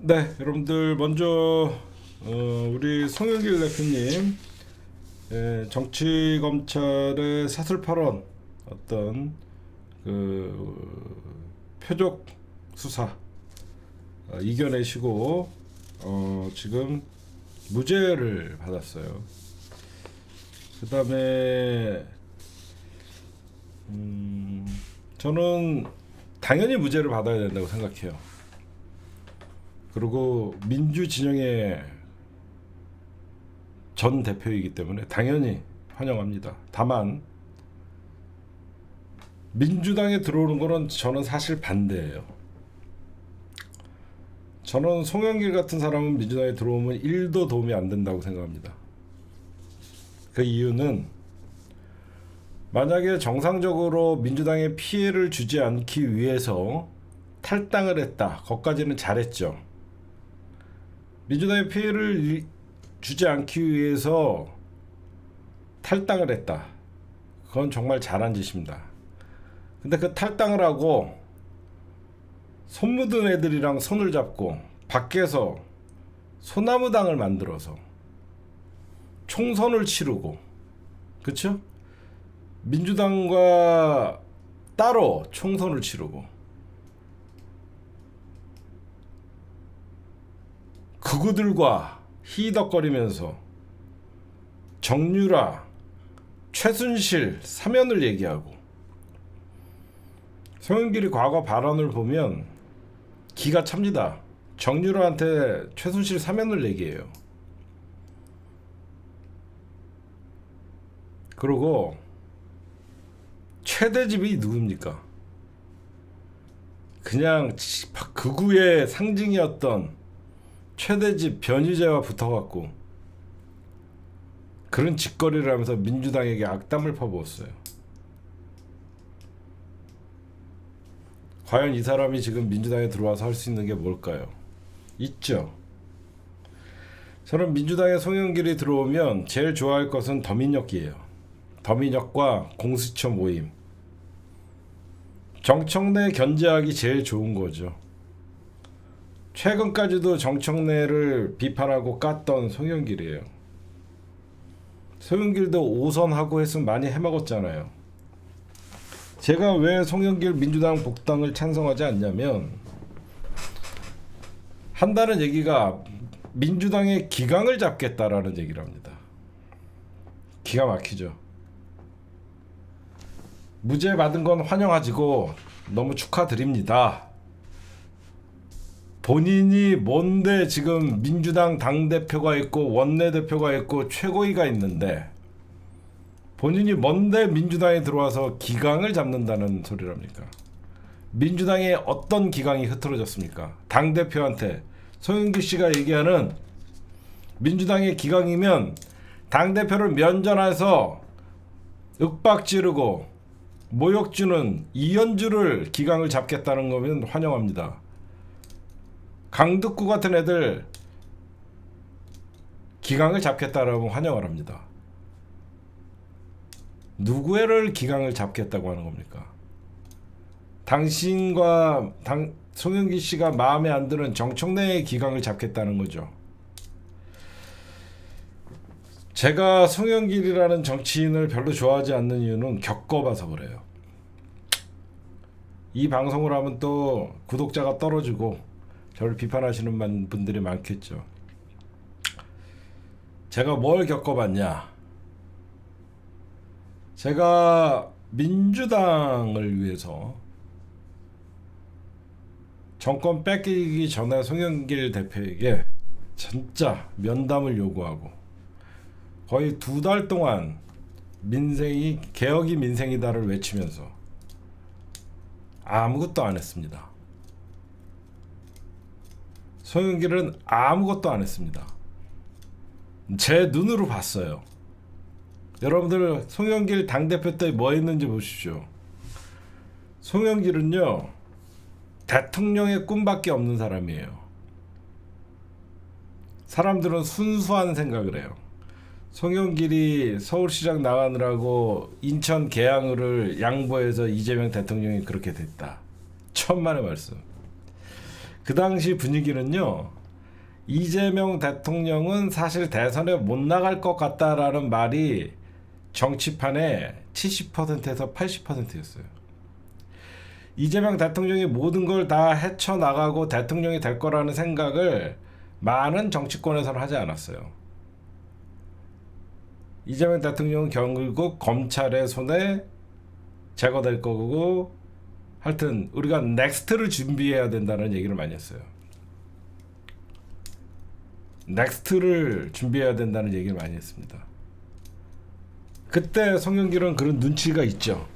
네, 여러분들 먼저 우리 송영길 대표님 정치 검찰의 사슬8원 어떤 그 표적 수사 이겨내시고 지금 무죄를 받았어요. 그 다음에 저는 당연히 무죄를 받아야 된다고 생각해요. 그리고 민주 진영의 전 대표이기 때문에 당연히 환영합니다. 다만 민주당에 들어오는 거는 저는 사실 반대예요. 저는 송영길 같은 사람은 민주당에 들어오면 1도 도움이 안 된다고 생각합니다. 그 이유는 만약에 정상적으로 민주당에 피해를 주지 않기 위해서 탈당을 했다. 거기까지는 잘했죠. 민주당에 피해를 주지 않기 위해서 탈당을 했다. 그건 정말 잘한 짓입니다. 근데 그 탈당을 하고 손 묻은 애들이랑 손을 잡고 밖에서 소나무당을 만들어서 총선을 치르고, 그쵸? 민주당과 따로 총선을 치르고 그구들과 희덕거리면서 정유라, 최순실 사면을 얘기하고, 송영길이 과거 발언을 보면 기가 찹니다. 정유라한테 최순실 사면을 얘기해요. 그리고 최대집이 누굽니까? 그냥 극우의 상징이었던 최대집 변희재와 붙어갖고 그런 짓거리를 하면서 민주당에게 악담을 퍼부었어요. 과연 이 사람이 지금 민주당에 들어와서 할 수 있는 게 뭘까요? 있죠. 저는 민주당에 송영길이 들어오면 제일 좋아할 것은 더민혁이에요. 더민혁과 공수처 모임. 정청래 견제하기 제일 좋은 거죠. 최근까지도 정청래를 비판하고 깠던 송영길이에요. 송영길도 5선하고 했으면 많이 해먹었잖아요. 제가 왜 송영길 민주당 복당을 찬성하지 않냐면, 한다는 얘기가 민주당의 기강을 잡겠다라는 얘기를 합니다. 기가 막히죠. 무죄 받은 건 환영하지고 너무 축하드립니다. 본인이 뭔데 지금 민주당 당대표가 있고 원내대표가 있고 최고위가 있는데 본인이 뭔데 민주당에 들어와서 기강을 잡는다는 소리랍니까? 민주당의 어떤 기강이 흐트러졌습니까? 당대표한테 송영길 씨가 얘기하는 민주당의 기강이면 당대표를 면전해서 윽박 지르고 모욕 주는 이현주를 기강을 잡겠다는 거면 환영합니다. 강득구 같은 애들 기강을 잡겠다라고 환영을 합니다. 누구를 기강을 잡겠다고 하는 겁니까? 당신과 송영길 씨가 마음에 안 드는 정청래의 기강을 잡겠다는 거죠. 제가 송영길이라는 정치인을 별로 좋아하지 않는 이유는 겪어봐서 그래요. 이 방송을 하면 또 구독자가 떨어지고 저를 비판하시는 분들이 많겠죠. 제가 뭘 겪어봤냐? 제가 민주당을 위해서 정권 뺏기기 전에 송영길 대표에게 진짜 면담을 요구하고 거의 2달 동안 민생이 개혁이 민생이다를 외치면서 아무것도 안 했습니다. 송영길은 아무것도 안 했습니다. 제 눈으로 봤어요. 여러분들 송영길 당대표 때 뭐 했는지 보십시오. 송영길은요, 대통령의 꿈밖에 없는 사람이에요. 사람들은 순수한 생각을 해요. 송영길이 서울시장 나가느라고 인천 계양을을 양보해서 이재명 대통령이 그렇게 됐다. 천만의 말씀. 그 당시 분위기는요, 이재명 대통령은 사실 대선에 못 나갈 것 같다라는 말이 정치판의 70%에서 80%였어요. 이재명 대통령이 모든 걸 다 헤쳐나가고 대통령이 될 거라는 생각을 많은 정치권에서는 하지 않았어요. 이재명 대통령은 결국 검찰의 손에 제거될 거고, 하여튼 우리가 넥스트를 준비해야 된다는 얘기를 많이 했어요. 넥스트를 준비해야 된다는 얘기를 많이 했습니다. 그때 송영길은 그런 눈치가 있죠.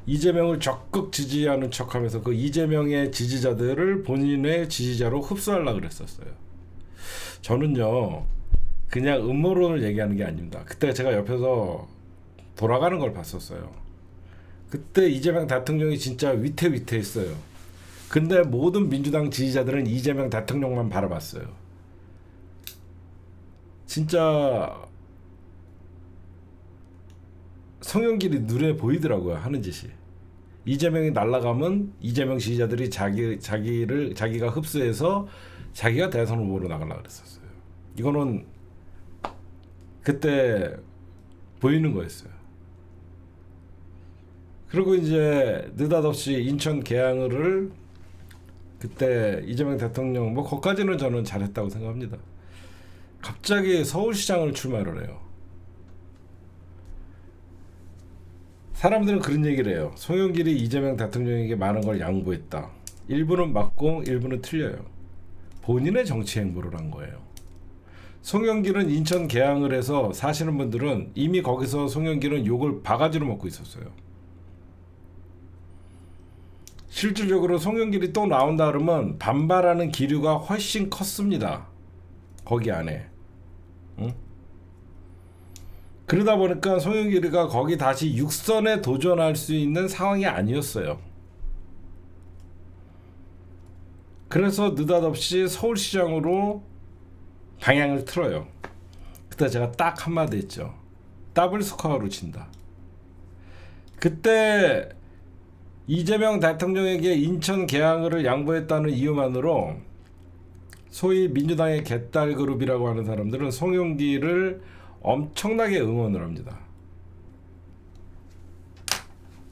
이재명을 적극 지지하는 척하면서 그 이재명의 지지자들을 본인의 지지자로 흡수하려고 그랬었어요. 저는요, 그냥 음모론을 얘기하는 게 아닙니다. 그때 제가 옆에서 돌아가는 걸 봤었어요. 그때 이재명 대통령이 진짜 위태위태했어요. 근데 모든 민주당 지지자들은 이재명 대통령만 바라봤어요. 진짜 송영길이 눈에 보이더라고요, 하는 짓이. 이재명이 날아가면 이재명 지지자들이 자기가 흡수해서 자기가 대선 후보로 나가려고 그랬었어요. 이거는 그때 보이는 거였어요. 그리고 이제 느닷없이 인천 계양을 그때 이재명 대통령 거기까지는 저는 잘했다고 생각합니다. 갑자기 서울시장을 출마를 해요. 사람들은 그런 얘기를 해요. 송영길이 이재명 대통령에게 많은 걸 양보했다. 일부는 맞고 일부는 틀려요. 본인의 정치 행보를 한 거예요. 송영길은 인천 계양을 해서 사시는 분들은 이미 거기서 송영길은 욕을 바가지로 먹고 있었어요. 실질적으로 송영길이 또 나온다 그러면 반발하는 기류가 훨씬 컸습니다. 거기 안에. 응? 그러다 보니까 송영길이가 거기 다시 육선에 도전할 수 있는 상황이 아니었어요. 그래서 느닷없이 서울시장으로 방향을 틀어요. 그때 제가 딱 한마디 했죠. 더블 스코어로 진다. 그때 이재명 대통령에게 인천 계양을 양보했다는 이유만으로 소위 민주당의 개딸 그룹이라고 하는 사람들은 송영길을 엄청나게 응원을 합니다.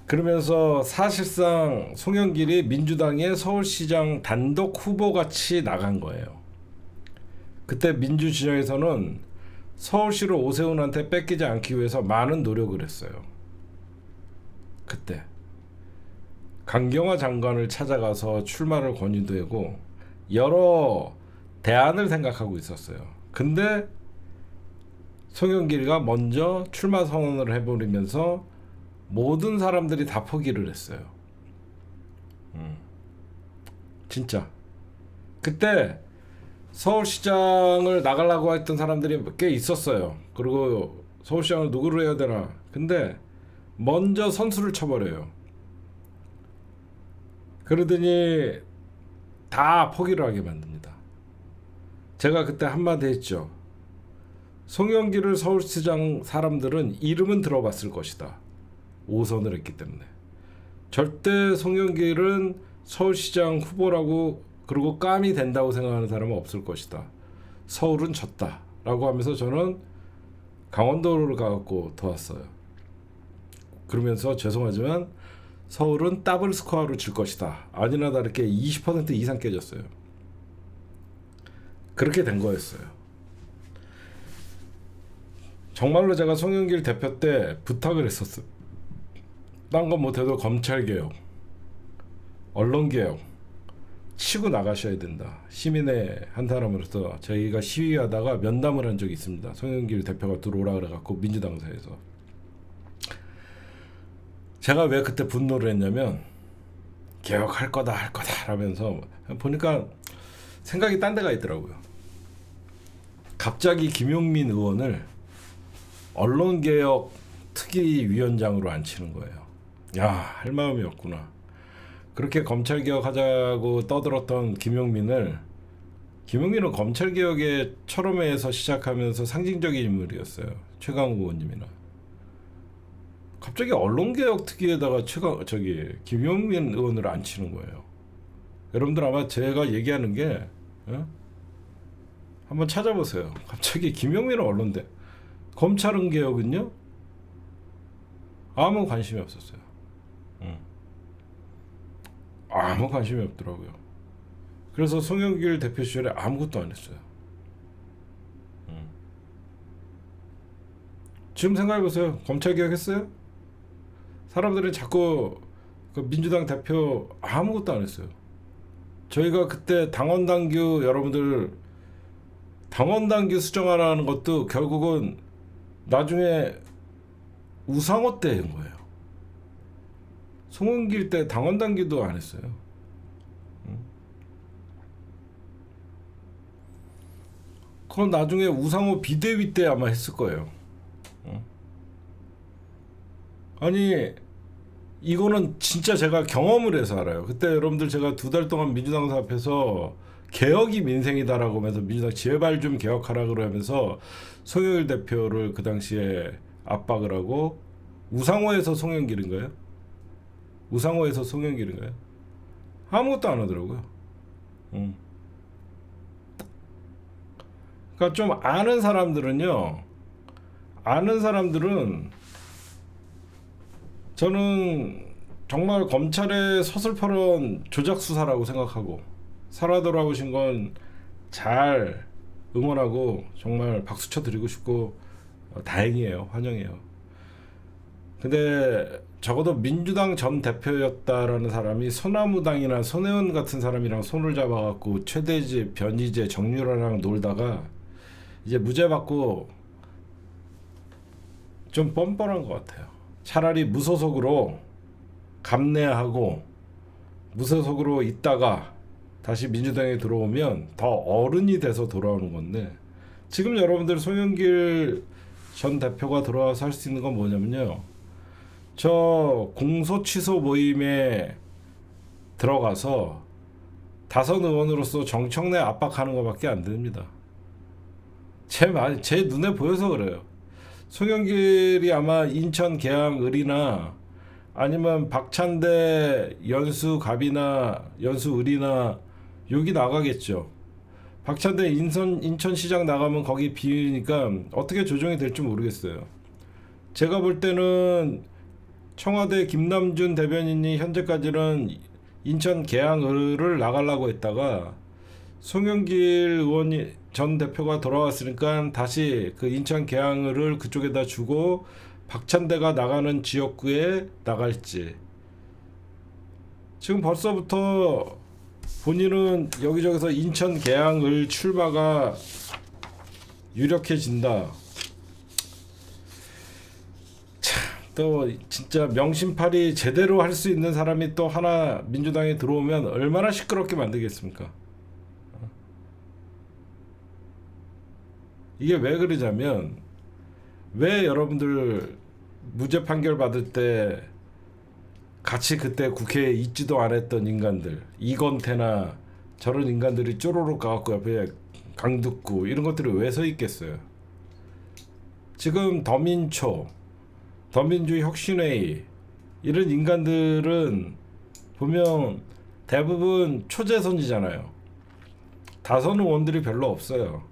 그러면서 사실상 송영길이 민주당의 서울시장 단독 후보같이 나간 거예요. 그때 민주진영에서는 서울시를 오세훈한테 뺏기지 않기 위해서 많은 노력을 했어요. 그때 강경화 장관을 찾아가서 출마를 권유되고 여러 대안을 생각하고 있었어요. 근데 송영길이가 먼저 출마 선언을 해버리면서 모든 사람들이 다 포기를 했어요. 진짜 그때 서울시장을 나가려고 했던 사람들이 꽤 있었어요. 그리고 서울시장을 누구를 해야 되나. 근데 먼저 선수를 쳐버려요. 그러더니 다 포기를 하게 만듭니다. 제가 그때 한마디 했죠. 송영길을 서울시장 사람들은 이름은 들어봤을 것이다. 5선을 했기 때문에. 절대 송영길은 서울시장 후보라고 그리고 깜이 된다고 생각하는 사람은 없을 것이다. 서울은 졌다. 라고 하면서 저는 강원도를 가갖고 도왔어요. 그러면서 죄송하지만 서울은 더블 스코어로 질 것이다. 아니나 다르게 20% 이상 깨졌어요. 그렇게 된 거였어요. 정말로 제가 송영길 대표 때 부탁을 했었어요. 딴 건 못해도 검찰개혁, 언론개혁 치고 나가셔야 된다. 시민의 한 사람으로서 저희가 시위하다가 면담을 한 적이 있습니다. 송영길 대표가 들어오라 그래갖고 민주당사에서. 제가 왜 그때 분노를 했냐면 개혁할 거다 할 거다 라면서 보니까 생각이 딴 데가 있더라고요. 갑자기 김용민 의원을 언론개혁 특위위원장으로 앉히는 거예요. 야, 할 마음이 없구나. 그렇게 검찰개혁하자고 떠들었던 김용민은 검찰개혁의 철험회에서 시작하면서 상징적인 인물이었어요. 최강욱 의원님이나. 갑자기 언론개혁 특위에다가 김용민 의원을 앉히는 거예요. 여러분들 아마 제가 얘기하는 게 한번 찾아보세요. 갑자기 김용민은 언론대, 검찰은 개혁은요? 아무 관심이 없었어요. 아무 관심이 없더라고요. 그래서 송영길 대표 시절에 아무것도 안 했어요. 지금 생각해보세요. 검찰 개혁했어요? 사람들이 자꾸 그 민주당 대표 아무것도 안 했어요. 저희가 그때 당원당규, 여러분들 당원당규 수정하라는 것도 결국은 나중에 우상호 때 한 거예요. 송영길 때 당원당규도 안 했어요. 그건 나중에 우상호 비대위 때 아마 했을 거예요. 아니 이거는 진짜 제가 경험을 해서 알아요. 그때 여러분들 제가 2달 동안 민주당 앞에서 개혁이 민생이다라고 하면서 민주당 제발 좀 개혁하라 그러면서 송영길 대표를 그 당시에 압박을 하고, 우상호에서 송영길인가요? 우상호에서 송영길인가요? 아무것도 안 하더라고요. 그러니까 좀 아는 사람들은요, 아는 사람들은 저는 정말 검찰의 서슬퍼런 조작 수사라고 생각하고, 살아 돌아오신 건 잘 응원하고 정말 박수 쳐드리고 싶고 다행이에요. 환영해요. 근데 적어도 민주당 전 대표였다라는 사람이 소나무당이나 손혜원 같은 사람이랑 손을 잡아갖고 최대지, 변희재, 정유라랑 놀다가 이제 무죄 받고 좀 뻔뻔한 것 같아요. 차라리 무소속으로 감내하고 무소속으로 있다가 다시 민주당에 들어오면 더 어른이 돼서 돌아오는 건데, 지금 여러분들 송영길 전 대표가 들어와서 할 수 있는 건 뭐냐면요, 저 공소 취소 모임에 들어가서 다선 의원으로서 정청래 압박하는 것밖에 안 됩니다. 제 눈에 보여서 그래요. 송영길이 아마 인천 계양을이나 아니면 박찬대 연수갑이나 연수을이나 여기 나가겠죠. 박찬대 인천시장 나가면 거기 비니까 어떻게 조정이 될지 모르겠어요. 제가 볼 때는 청와대 김남준 대변인이 현재까지는 인천 계양을을 나가려고 했다가 송영길 의원이 전 대표가 돌아왔으니까 다시 그 인천 계양을을 그쪽에다 주고 박찬대가 나가는 지역구에 나갈지. 지금 벌써부터 본인은 여기저기서 인천 계양을 출마가 유력해진다. 참, 또 진짜 명심팔이 제대로 할 수 있는 사람이 또 하나 민주당에 들어오면 얼마나 시끄럽게 만들겠습니까? 이게 왜 그러냐면, 왜 여러분들 무죄 판결 받을 때 같이 그때 국회에 있지도 않았던 인간들, 이건태나 저런 인간들이 쪼로록 가갖고 옆에 강듣구 이런 것들이 왜 서 있겠어요? 지금 더민초, 더민주혁신회의 이런 인간들은 보면 대부분 초재선이잖아요. 다선 의원들이 별로 없어요.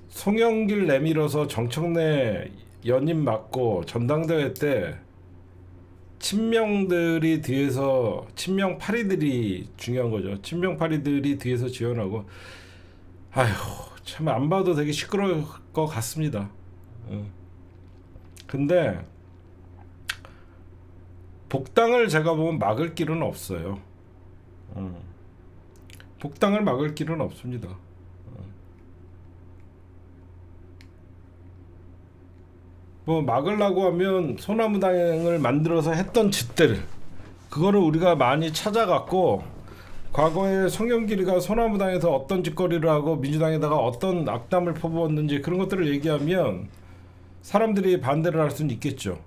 송영길 내밀어서 정청래 연임 맡고 전당대회 때 친명들이 뒤에서, 친명파리들이 중요한 거죠. 친명파리들이 뒤에서 지원하고, 아휴 참 안 봐도 되게 시끄러울 것 같습니다. 근데 복당을 제가 보면 막을 길은 없어요. 복당을 막을 길은 없습니다. 뭐 막으려고 하면 소나무당을 만들어서 했던 짓들, 그거를 우리가 많이 찾아갔고, 과거에 송영길이가 소나무당에서 어떤 짓거리를 하고 민주당에다가 어떤 악담을 퍼부었는지 그런 것들을 얘기하면 사람들이 반대를 할 수는 있겠죠.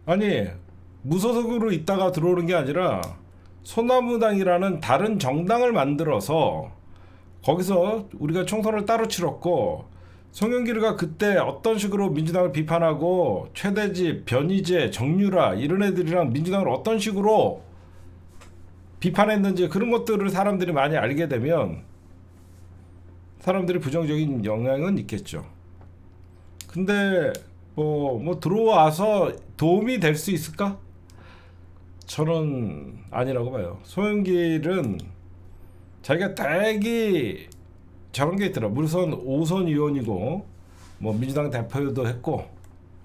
아니 무소속으로 있다가 들어오는 게 아니라 소나무당이라는 다른 정당을 만들어서 거기서 우리가 총선을 따로 치렀고, 송영길이가 그때 어떤 식으로 민주당을 비판하고 최대집, 변희재, 정유라 이런 애들이랑 민주당을 어떤 식으로 비판했는지 그런 것들을 사람들이 많이 알게 되면 사람들이 부정적인 영향은 있겠죠. 근데 뭐 들어와서 도움이 될 수 있을까? 저는 아니라고 봐요. 송영길은 자기가 되게 저런 게 있더라. 물론 5선 의원이고 뭐 민주당 대표도 했고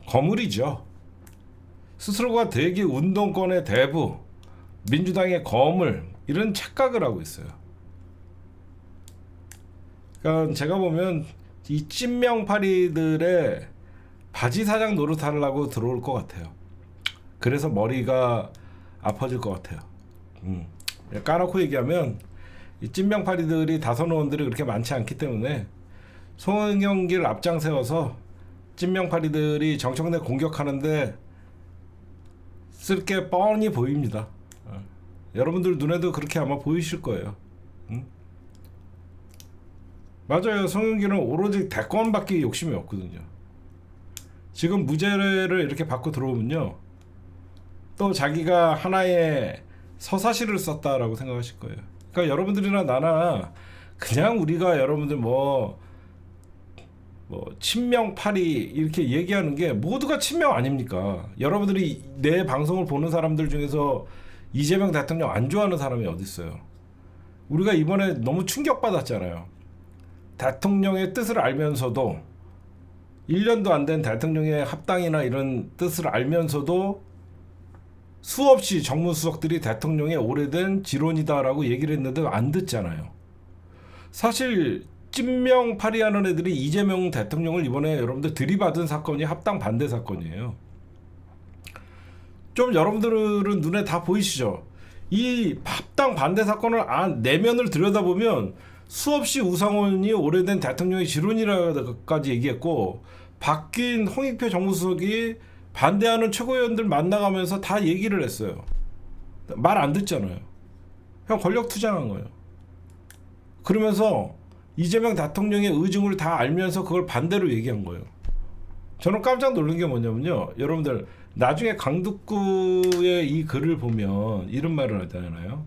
거물이죠. 스스로가 되게 운동권의 대부, 민주당의 거물 이런 착각을 하고 있어요. 그러니까 제가 보면 이 찐명파리들의 바지 사장 노릇하려고 들어올 것 같아요. 그래서 머리가 아파질 것 같아요. 까놓고 얘기하면 이 찐명파리들이 다선 의원들이 그렇게 많지 않기 때문에 송영길 앞장 세워서 찐명파리들이 정청래 공격하는데 쓸 게 뻔히 보입니다. 여러분들 눈에도 그렇게 아마 보이실 거예요. 맞아요. 송영길은 오로지 대권 받기 욕심이 없거든요. 지금 무죄를 이렇게 받고 들어오면요, 또 자기가 하나의 서사시를 썼다라고 생각하실 거예요. 그러니까 여러분들이나 나나 그냥 우리가 여러분들 뭐 친명파리 이렇게 얘기하는 게 모두가 친명 아닙니까? 여러분들이 내 방송을 보는 사람들 중에서 이재명 대통령 안 좋아하는 사람이 어디 있어요? 우리가 이번에 너무 충격받았잖아요. 대통령의 뜻을 알면서도 1년도 안 된 대통령의 합당이나 이런 뜻을 알면서도 수없이 정무수석들이 대통령의 오래된 지론이다라고 얘기를 했는데 안 듣잖아요. 사실 찐명파리하는 애들이 이재명 대통령을 이번에 여러분들 들이받은 사건이 합당 반대 사건이에요. 좀 여러분들은 눈에 다 보이시죠? 이 합당 반대 사건을 내면을 들여다보면 수없이 우상원이 오래된 대통령의 지론이라까지 얘기했고, 바뀐 홍익표 정무수석이 반대하는 최고위원들 만나가면서 다 얘기를 했어요. 말 안 듣잖아요. 그냥 권력 투쟁한 거예요. 그러면서 이재명 대통령의 의중을 다 알면서 그걸 반대로 얘기한 거예요. 저는 깜짝 놀란 게 뭐냐면요, 여러분들 나중에 강덕구의 이 글을 보면 이런 말을 하잖아요.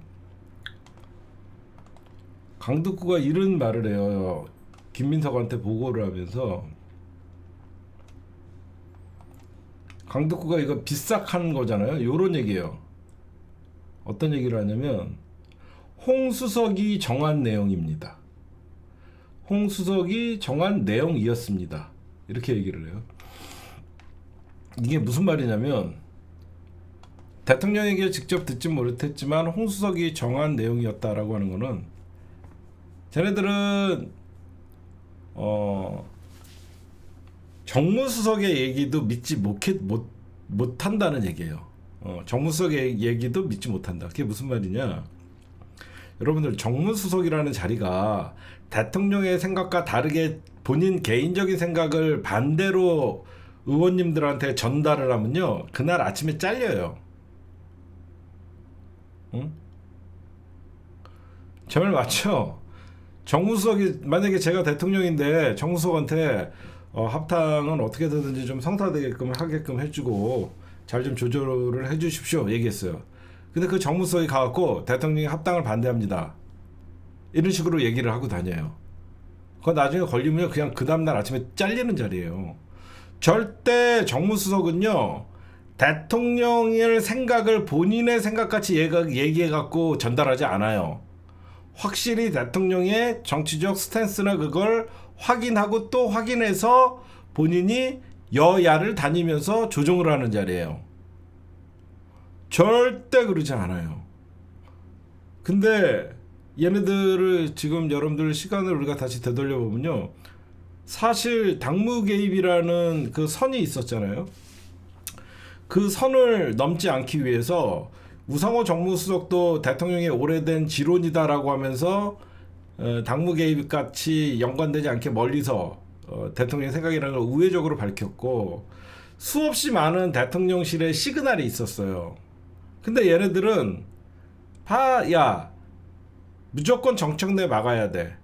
강덕구가 이런 말을 해요. 김민석한테 보고를 하면서, 강덕구가 이거 비싹한 거잖아요. 요런 얘기예요. 어떤 얘기를 하냐면, 홍수석이 정한 내용입니다. 홍수석이 정한 내용이었습니다. 이렇게 얘기를 해요. 이게 무슨 말이냐면, 대통령에게 직접 듣지 못했지만 홍수석이 정한 내용이었다라고 하는 거는, 쟤네들은 정무수석의 얘기도 믿지 못한다는 얘기예요. 정무수석의 얘기도 믿지 못한다. 그게 무슨 말이냐? 여러분들, 정무수석이라는 자리가 대통령의 생각과 다르게 본인 개인적인 생각을 반대로 의원님들한테 전달을 하면요, 그날 아침에 잘려요. 응? 제 말 맞죠? 정무수석이, 만약에 제가 대통령인데 정무수석한테 합당은 어떻게든지 좀 성사되게끔 하게끔 해주고 잘 좀 조절을 해주십시오 얘기했어요. 근데 그 정무수석이 가갖고 대통령이 합당을 반대합니다 이런 식으로 얘기를 하고 다녀요. 그거 나중에 걸리면 그냥 그 다음날 아침에 잘리는 자리예요. 절대 정무수석은요, 대통령의 생각을 본인의 생각같이 얘기해갖고 전달하지 않아요. 확실히 대통령의 정치적 스탠스나 그걸 확인하고 또 확인해서 본인이 여야를 다니면서 조정을 하는 자리예요. 절대 그러지 않아요. 근데 얘네들을 지금 여러분들 시간을 우리가 다시 되돌려 보면요, 사실 당무 개입이라는 그 선이 있었잖아요. 그 선을 넘지 않기 위해서 우상호 정무수석도 대통령의 오래된 지론이다라고 하면서 당무 개입 같이 연관되지 않게 멀리서 대통령의 생각이라는 걸 우회적으로 밝혔고, 수없이 많은 대통령실의 시그널이 있었어요. 근데 얘네들은 야, 무조건 정청래 막아야 돼.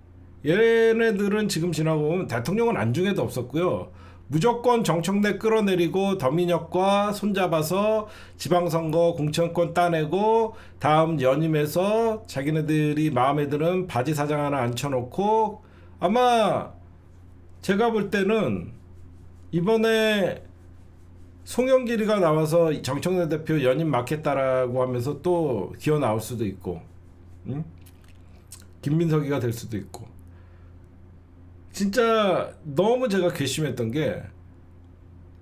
얘네들은 지금 지나고 보면 대통령은 안중에도 없었고요, 무조건 정청래 끌어내리고 더민혁과 손잡아서 지방선거 공천권 따내고 다음 연임에서 자기네들이 마음에 드는 바지 사장 하나 앉혀놓고 아마 제가 볼 때는 이번에 송영길이가 나와서 정청래 대표 연임 맡겠다라고 하면서 또 기어 나올 수도 있고, 응? 김민석이가 될 수도 있고. 진짜 너무 제가 괘씸했던 게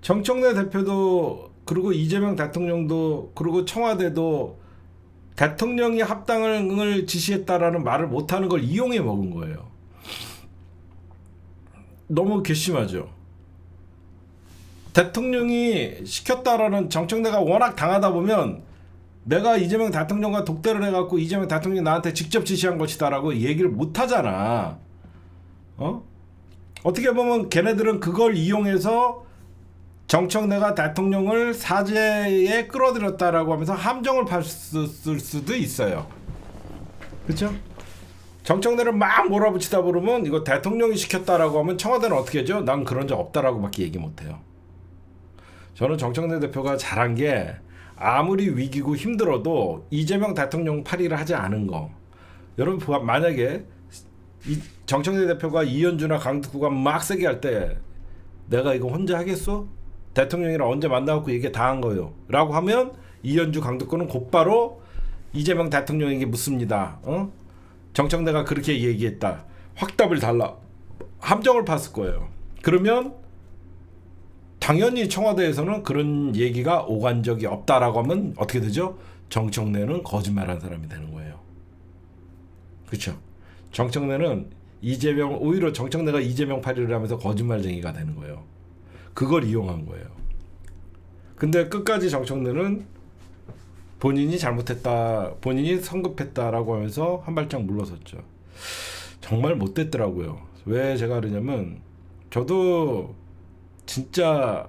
정청래 대표도 그리고 이재명 대통령도 그리고 청와대도 대통령이 합당을 지시했다라는 말을 못하는 걸 이용해 먹은 거예요. 너무 괘씸하죠. 대통령이 시켰다라는 정청래가 워낙 당하다 보면 내가 이재명 대통령과 독대를 해갖고 이재명 대통령이 나한테 직접 지시한 것이다라고 얘기를 못하잖아. 어떻게 보면 걔네들은 그걸 이용해서 정청래가 대통령을 사죄에 끌어들였다라고 하면서 함정을 팠을 수도 있어요. 그렇죠? 정청래를 막 몰아붙이다 보면 이거 대통령이 시켰다라고 하면 청와대는 어떻게 하죠? 난 그런 적 없다라고 밖에 얘기 못해요. 저는 정청래 대표가 잘한 게 아무리 위기고 힘들어도 이재명 대통령 파리를 하지 않은 거. 여러분 만약에 정청래 대표가 이현주나 강특구가 막 세게 할 때 내가 이거 혼자 하겠어? 대통령이랑 언제 만나갖고 얘기 다 한 거요 라고 하면 이현주 강특구는 곧바로 이재명 대통령에게 묻습니다. 정청래가 그렇게 얘기했다. 확답을 달라. 함정을 팠을 거예요. 그러면 당연히 청와대에서는 그런 얘기가 오간 적이 없다라고 하면 어떻게 되죠? 정청래는 거짓말한 사람이 되는 거예요. 그렇죠? 정청래는 오히려 정청래가 이재명 파리를 하면서 거짓말쟁이가 되는 거예요. 그걸 이용한 거예요. 근데 끝까지 정청래는 본인이 잘못했다, 본인이 성급했다라고 하면서 한 발짝 물러섰죠. 정말 못됐더라고요. 왜 제가 그러냐면 저도 진짜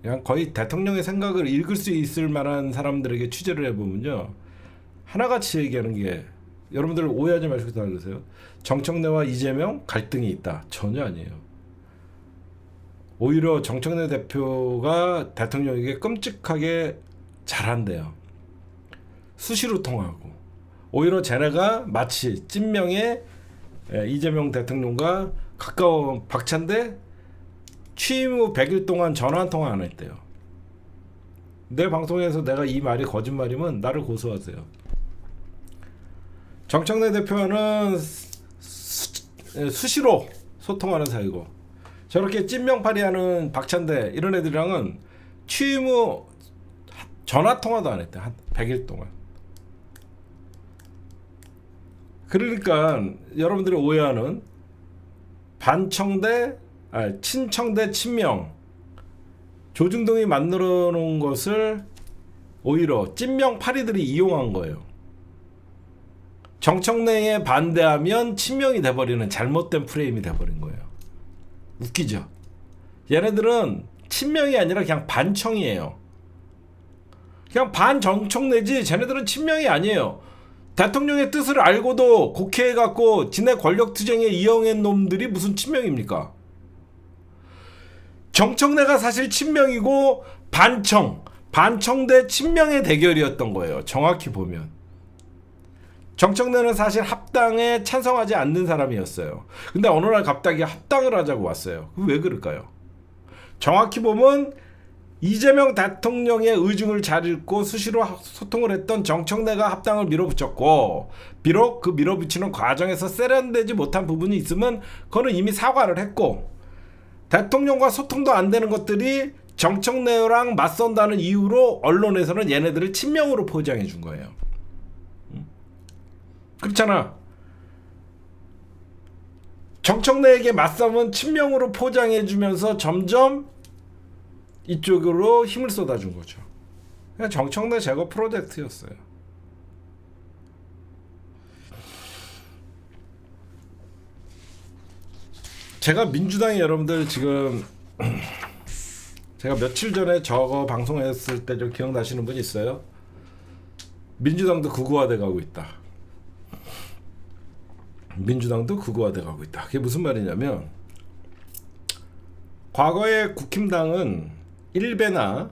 그냥 거의 대통령의 생각을 읽을 수 있을 만한 사람들에게 취재를 해보면요, 하나같이 얘기하는 게, 여러분들 오해하지 마시고 따라주세요. 정청래와 이재명 갈등이 있다. 전혀 아니에요. 오히려 정청래 대표가 대통령에게 끔찍하게 잘한대요. 수시로 통하고. 오히려 쟤네가 마치 찐명의 이재명 대통령과 가까운 박찬대 취임 후 100일 동안 전화 한 통화 안 했대요. 내 방송에서 내가 이 말이 거짓말이면 나를 고소하세요. 정청래 대표는 수시로 소통하는 사이고, 저렇게 찐명파리하는 박찬대 이런 애들이랑은 취임 후 전화 통화도 안 했대. 한 100일 동안. 그러니까 여러분들이 오해하는 친청대 친명 조중동이 만들어 놓은 것을 오히려 찐명파리들이 이용한 거예요. 정청래에 반대하면 친명이 돼버리는 잘못된 프레임이 돼버린 거예요. 웃기죠? 얘네들은 친명이 아니라 그냥 반청이에요. 그냥 반정청래지 쟤네들은 친명이 아니에요. 대통령의 뜻을 알고도 곡해해 갖고 지네 권력투쟁에 이용한 놈들이 무슨 친명입니까? 정청래가 사실 친명이고 반청 대 친명의 대결이었던 거예요. 정확히 보면 정청래는 사실 합당에 찬성하지 않는 사람이었어요. 근데 어느 날 갑자기 합당을 하자고 왔어요. 왜 그럴까요? 정확히 보면 이재명 대통령의 의중을 잘 읽고 수시로 소통을 했던 정청래가 합당을 밀어붙였고, 비록 그 밀어붙이는 과정에서 세련되지 못한 부분이 있으면 그거는 이미 사과를 했고, 대통령과 소통도 안 되는 것들이 정청래랑 맞선다는 이유로 언론에서는 얘네들을 친명으로 포장해 준 거예요. 그렇잖아. 정청래에게 맞서면 친명으로 포장해 주면서 점점 이쪽으로 힘을 쏟아준 거죠. 그냥 정청래 제거 프로젝트였어요. 제가 민주당이 여러분들 지금 제가 며칠 전에 저거 방송했을 때 좀 기억나시는 분 있어요? 민주당도 극우화돼 가고 있다. 민주당도 극우화돼 가고 있다. 그게 무슨 말이냐면 과거에 국힘당은 일베나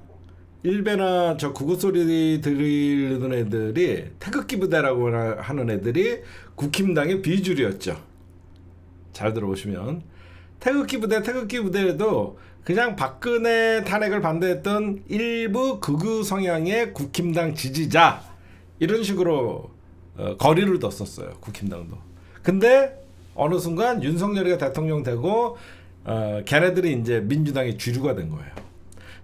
저 구구소리 들리는 애들이 태극기 부대라고 하는 애들이 국힘당의 비주류였죠. 잘 들어보시면 태극기 부대에도 그냥 박근혜 탄핵을 반대했던 일부 극우 성향의 국힘당 지지자 이런 식으로 거리를 뒀었어요. 국힘당도. 근데 어느 순간 윤석열이가 대통령 되고 걔네들이 이제 민주당의 주류가 된 거예요.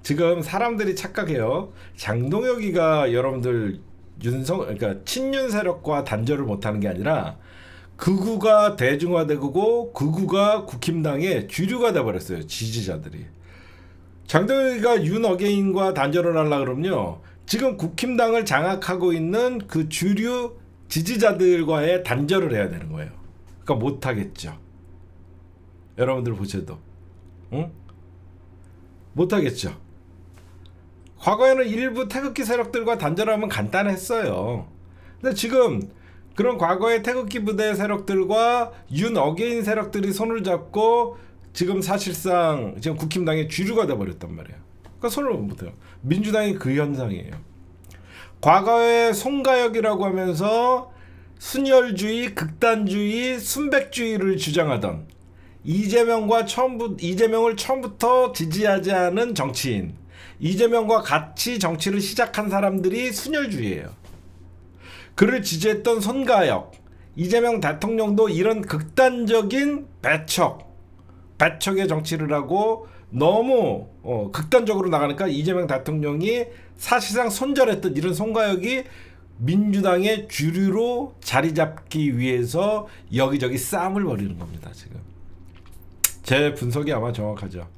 지금 사람들이 착각해요. 장동혁이가 여러분들 그러니까 친윤 세력과 단절을 못하는 게 아니라 극우가 대중화되고 극우가 국힘당의 주류가 돼버렸어요. 지지자들이. 장동혁이가 윤어게인과 단절을 하려고 그러면요, 지금 국힘당을 장악하고 있는 그 주류 지지자들과의 단절을 해야 되는 거예요. 그러니까 못하겠죠. 여러분들 보셔도 응? 못하겠죠. 과거에는 일부 태극기 세력들과 단절하면 간단했어요. 근데 지금 그런 과거의 태극기 부대 세력들과 윤어게인 세력들이 손을 잡고 지금 사실상 지금 국힘당의 주류가 돼버렸단 말이에요. 그러니까 손을 못해요. 민주당이 그 현상이에요. 과거에 송가혁이라고 하면서 순혈주의, 극단주의, 순백주의를 주장하던 이재명을 처음부터 지지하지 않은 정치인, 이재명과 같이 정치를 시작한 사람들이 순혈주의예요. 그를 지지했던 손가혁, 이재명 대통령도 이런 극단적인 배척의 정치를 하고 너무 극단적으로 나가니까 이재명 대통령이 사실상 손절했던 이런 손가혁이 민주당의 주류로 자리 잡기 위해서 여기저기 싸움을 벌이는 겁니다. 지금 제 분석이 아마 정확하죠.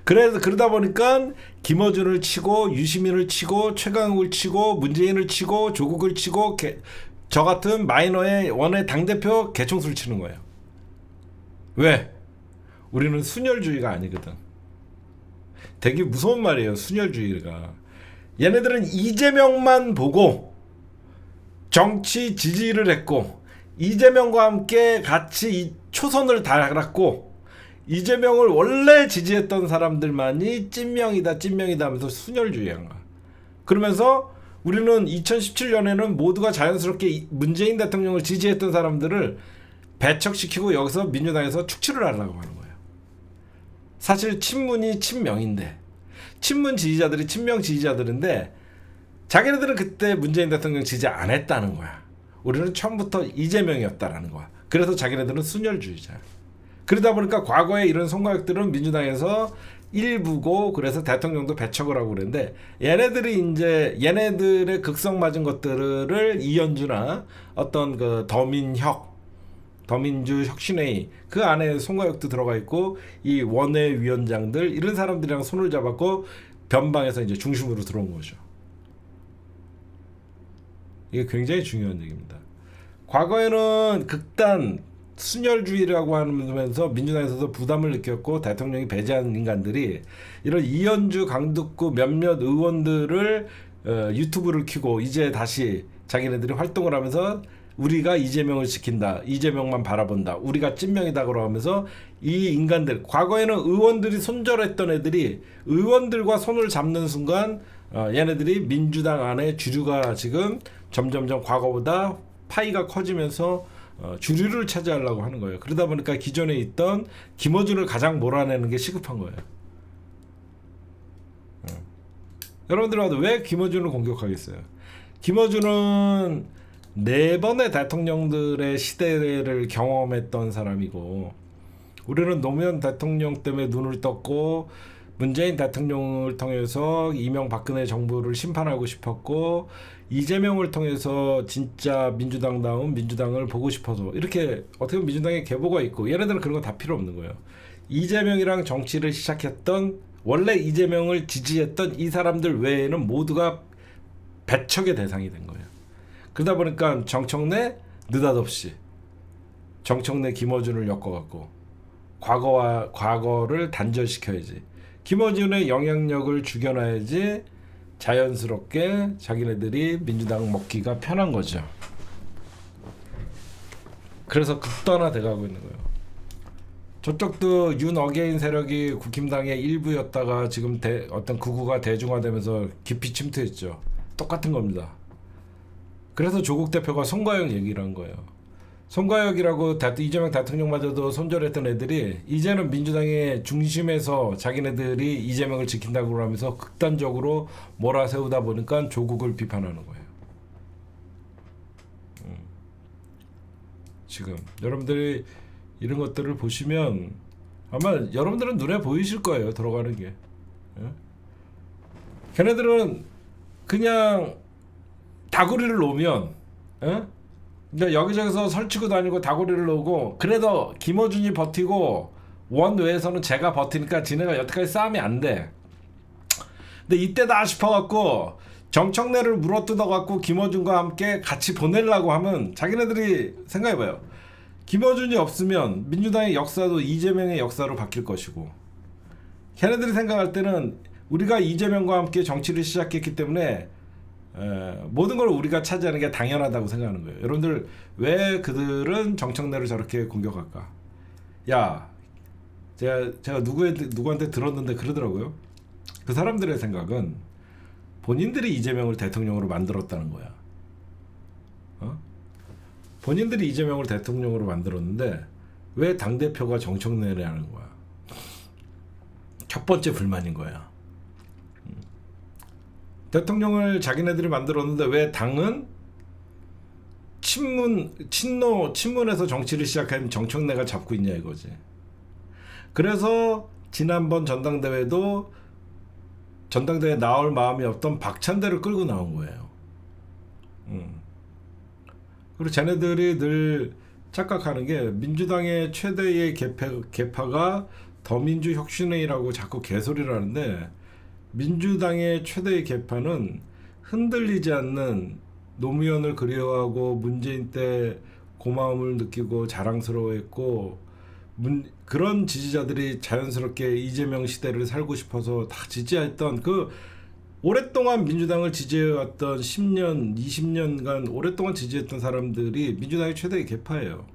그러다 보니까 김어준을 치고 유시민을 치고 최강욱을 치고 문재인을 치고 조국을 치고 저 같은 마이너의 원외 당대표 개총수를 치는 거예요. 왜? 우리는 순혈주의가 아니거든. 되게 무서운 말이에요. 순혈주의가. 얘네들은 이재명만 보고 정치 지지를 했고 이재명과 함께 같이 초선을 달았고 이재명을 원래 지지했던 사람들만이 찐명이다 하면서 순혈주의한 거야. 그러면서 우리는 2017년에는 모두가 자연스럽게 문재인 대통령을 지지했던 사람들을 배척시키고 여기서 민주당에서 축출을 하려고 하는 거예요. 사실 친문이 친명인데 친문 지지자들이 친명 지지자들인데 자기네들은 그때 문재인 대통령 지지 안 했다는 거야. 우리는 처음부터 이재명이었다라는 거야. 그래서 자기네들은 순혈주의자야. 그러다 보니까 과거에 이런 송가혁들은 민주당에서 일부고 그래서 대통령도 배척을 하고 그랬는데 얘네들이 이제 얘네들의 극성 맞은 것들을 이현주나 어떤 그 더민주 혁신회의 그 안에 송가혁도 들어가 있고 이 원외위원장들 이런 사람들이랑 손을 잡았고 변방에서 이제 중심으로 들어온 거죠. 이게 굉장히 중요한 얘기입니다. 과거에는 극단 순혈주의라고 하면서 민주당에서도 부담을 느꼈고 대통령이 배제한 인간들이 이런 이현주, 강덕구 몇몇 의원들을 유튜브를 켜고 이제 다시 자기네들이 활동을 하면서 우리가 이재명을 지킨다, 이재명만 바라본다, 우리가 찐명이다 그러면서 이 인간들, 과거에는 의원들이 손절했던 애들이 의원들과 손을 잡는 순간 얘네들이 민주당 안에 주류가 지금 점점점 과거보다 파이가 커지면서 주류를 차지하려고 하는 거예요. 그러다 보니까 기존에 있던 김어준을 가장 몰아내는 게 시급한 거예요. 여러분들 봐도 왜 김어준을 공격하겠어요? 김어준은 4번의 대통령들의 시대를 경험했던 사람이고 우리는 노무현 대통령 때문에 눈을 떴고 문재인 대통령을 통해서 이명박근혜 정부를 심판하고 싶었고 이재명을 통해서 진짜 민주당다운 민주당을 보고 싶어서 이렇게 어떻게 보면 민주당의 계보가 있고 얘네들은 그런 거 다 필요 없는 거예요. 이재명이랑 정치를 시작했던 원래 이재명을 지지했던 이 사람들 외에는 모두가 배척의 대상이 된 거예요. 그러다 보니까 정청래 느닷없이 정청래 김어준을 엮어갖고 과거를 단절시켜야지. 김어준의 영향력을 죽여놔야지 자연스럽게 자기네들이 민주당 먹기가 편한 거죠. 그래서 극단화돼가고 있는 거예요. 저쪽도 윤 어게인 세력이 국힘당의 일부였다가 지금 어떤 극우가 대중화되면서 깊이 침투했죠. 똑같은 겁니다. 그래서 조국 대표가 송가영 얘기를 한 거예요. 송가영이라고 이재명 대통령마저도 손절했던 애들이 이제는 민주당의 중심에서 자기네들이 이재명을 지킨다고 하면서 극단적으로 몰아세우다 보니까 조국을 비판하는 거예요. 지금 여러분들이 이런 것들을 보시면 아마 여러분들은 눈에 보이실 거예요. 들어가는 게. 걔네들은 그냥 다구리를 놓으면 여기저기서 설치고 다니고 다구리를 놓고 그래도 김어준이 버티고 원외에서는 제가 버티니까 지네가 여태까지 싸움이 안 돼. 근데 이때다 싶어갖고 정청래를 물어뜯어갖고 김어준과 함께 같이 보내려고 하면 자기네들이 생각해봐요. 김어준이 없으면 민주당의 역사도 이재명의 역사로 바뀔 것이고 걔네들이 생각할 때는 우리가 이재명과 함께 정치를 시작했기 때문에 모든 걸 우리가 차지하는 게 당연하다고 생각하는 거예요. 여러분들 왜 그들은 정청래를 저렇게 공격할까? 야, 제가 누구한테 들었는데 그러더라고요. 그 사람들의 생각은 본인들이 이재명을 대통령으로 만들었다는 거야. 본인들이 이재명을 대통령으로 만들었는데 왜 당대표가 정청래라는 거야. 첫 번째 불만인 거야. 대통령을 자기네들이 만들었는데 왜 당은 친문에서 정치를 시작한 정청래가 잡고 있냐 이거지. 그래서 지난번 전당대회도 전당대회에 나올 마음이 없던 박찬대를 끌고 나온 거예요. 그리고 쟤네들이 늘 착각하는 게 민주당의 최대의 계파가 더민주혁신회의라고 자꾸 개소리를 하는데 민주당의 최대의 계파는 흔들리지 않는 노무현을 그리워하고 문재인 때 고마움을 느끼고 자랑스러워했고 그런 지지자들이 자연스럽게 이재명 시대를 살고 싶어서 다 지지했던 그 오랫동안 민주당을 지지해왔던 10년, 20년간 오랫동안 지지했던 사람들이 민주당의 최대의 계파예요.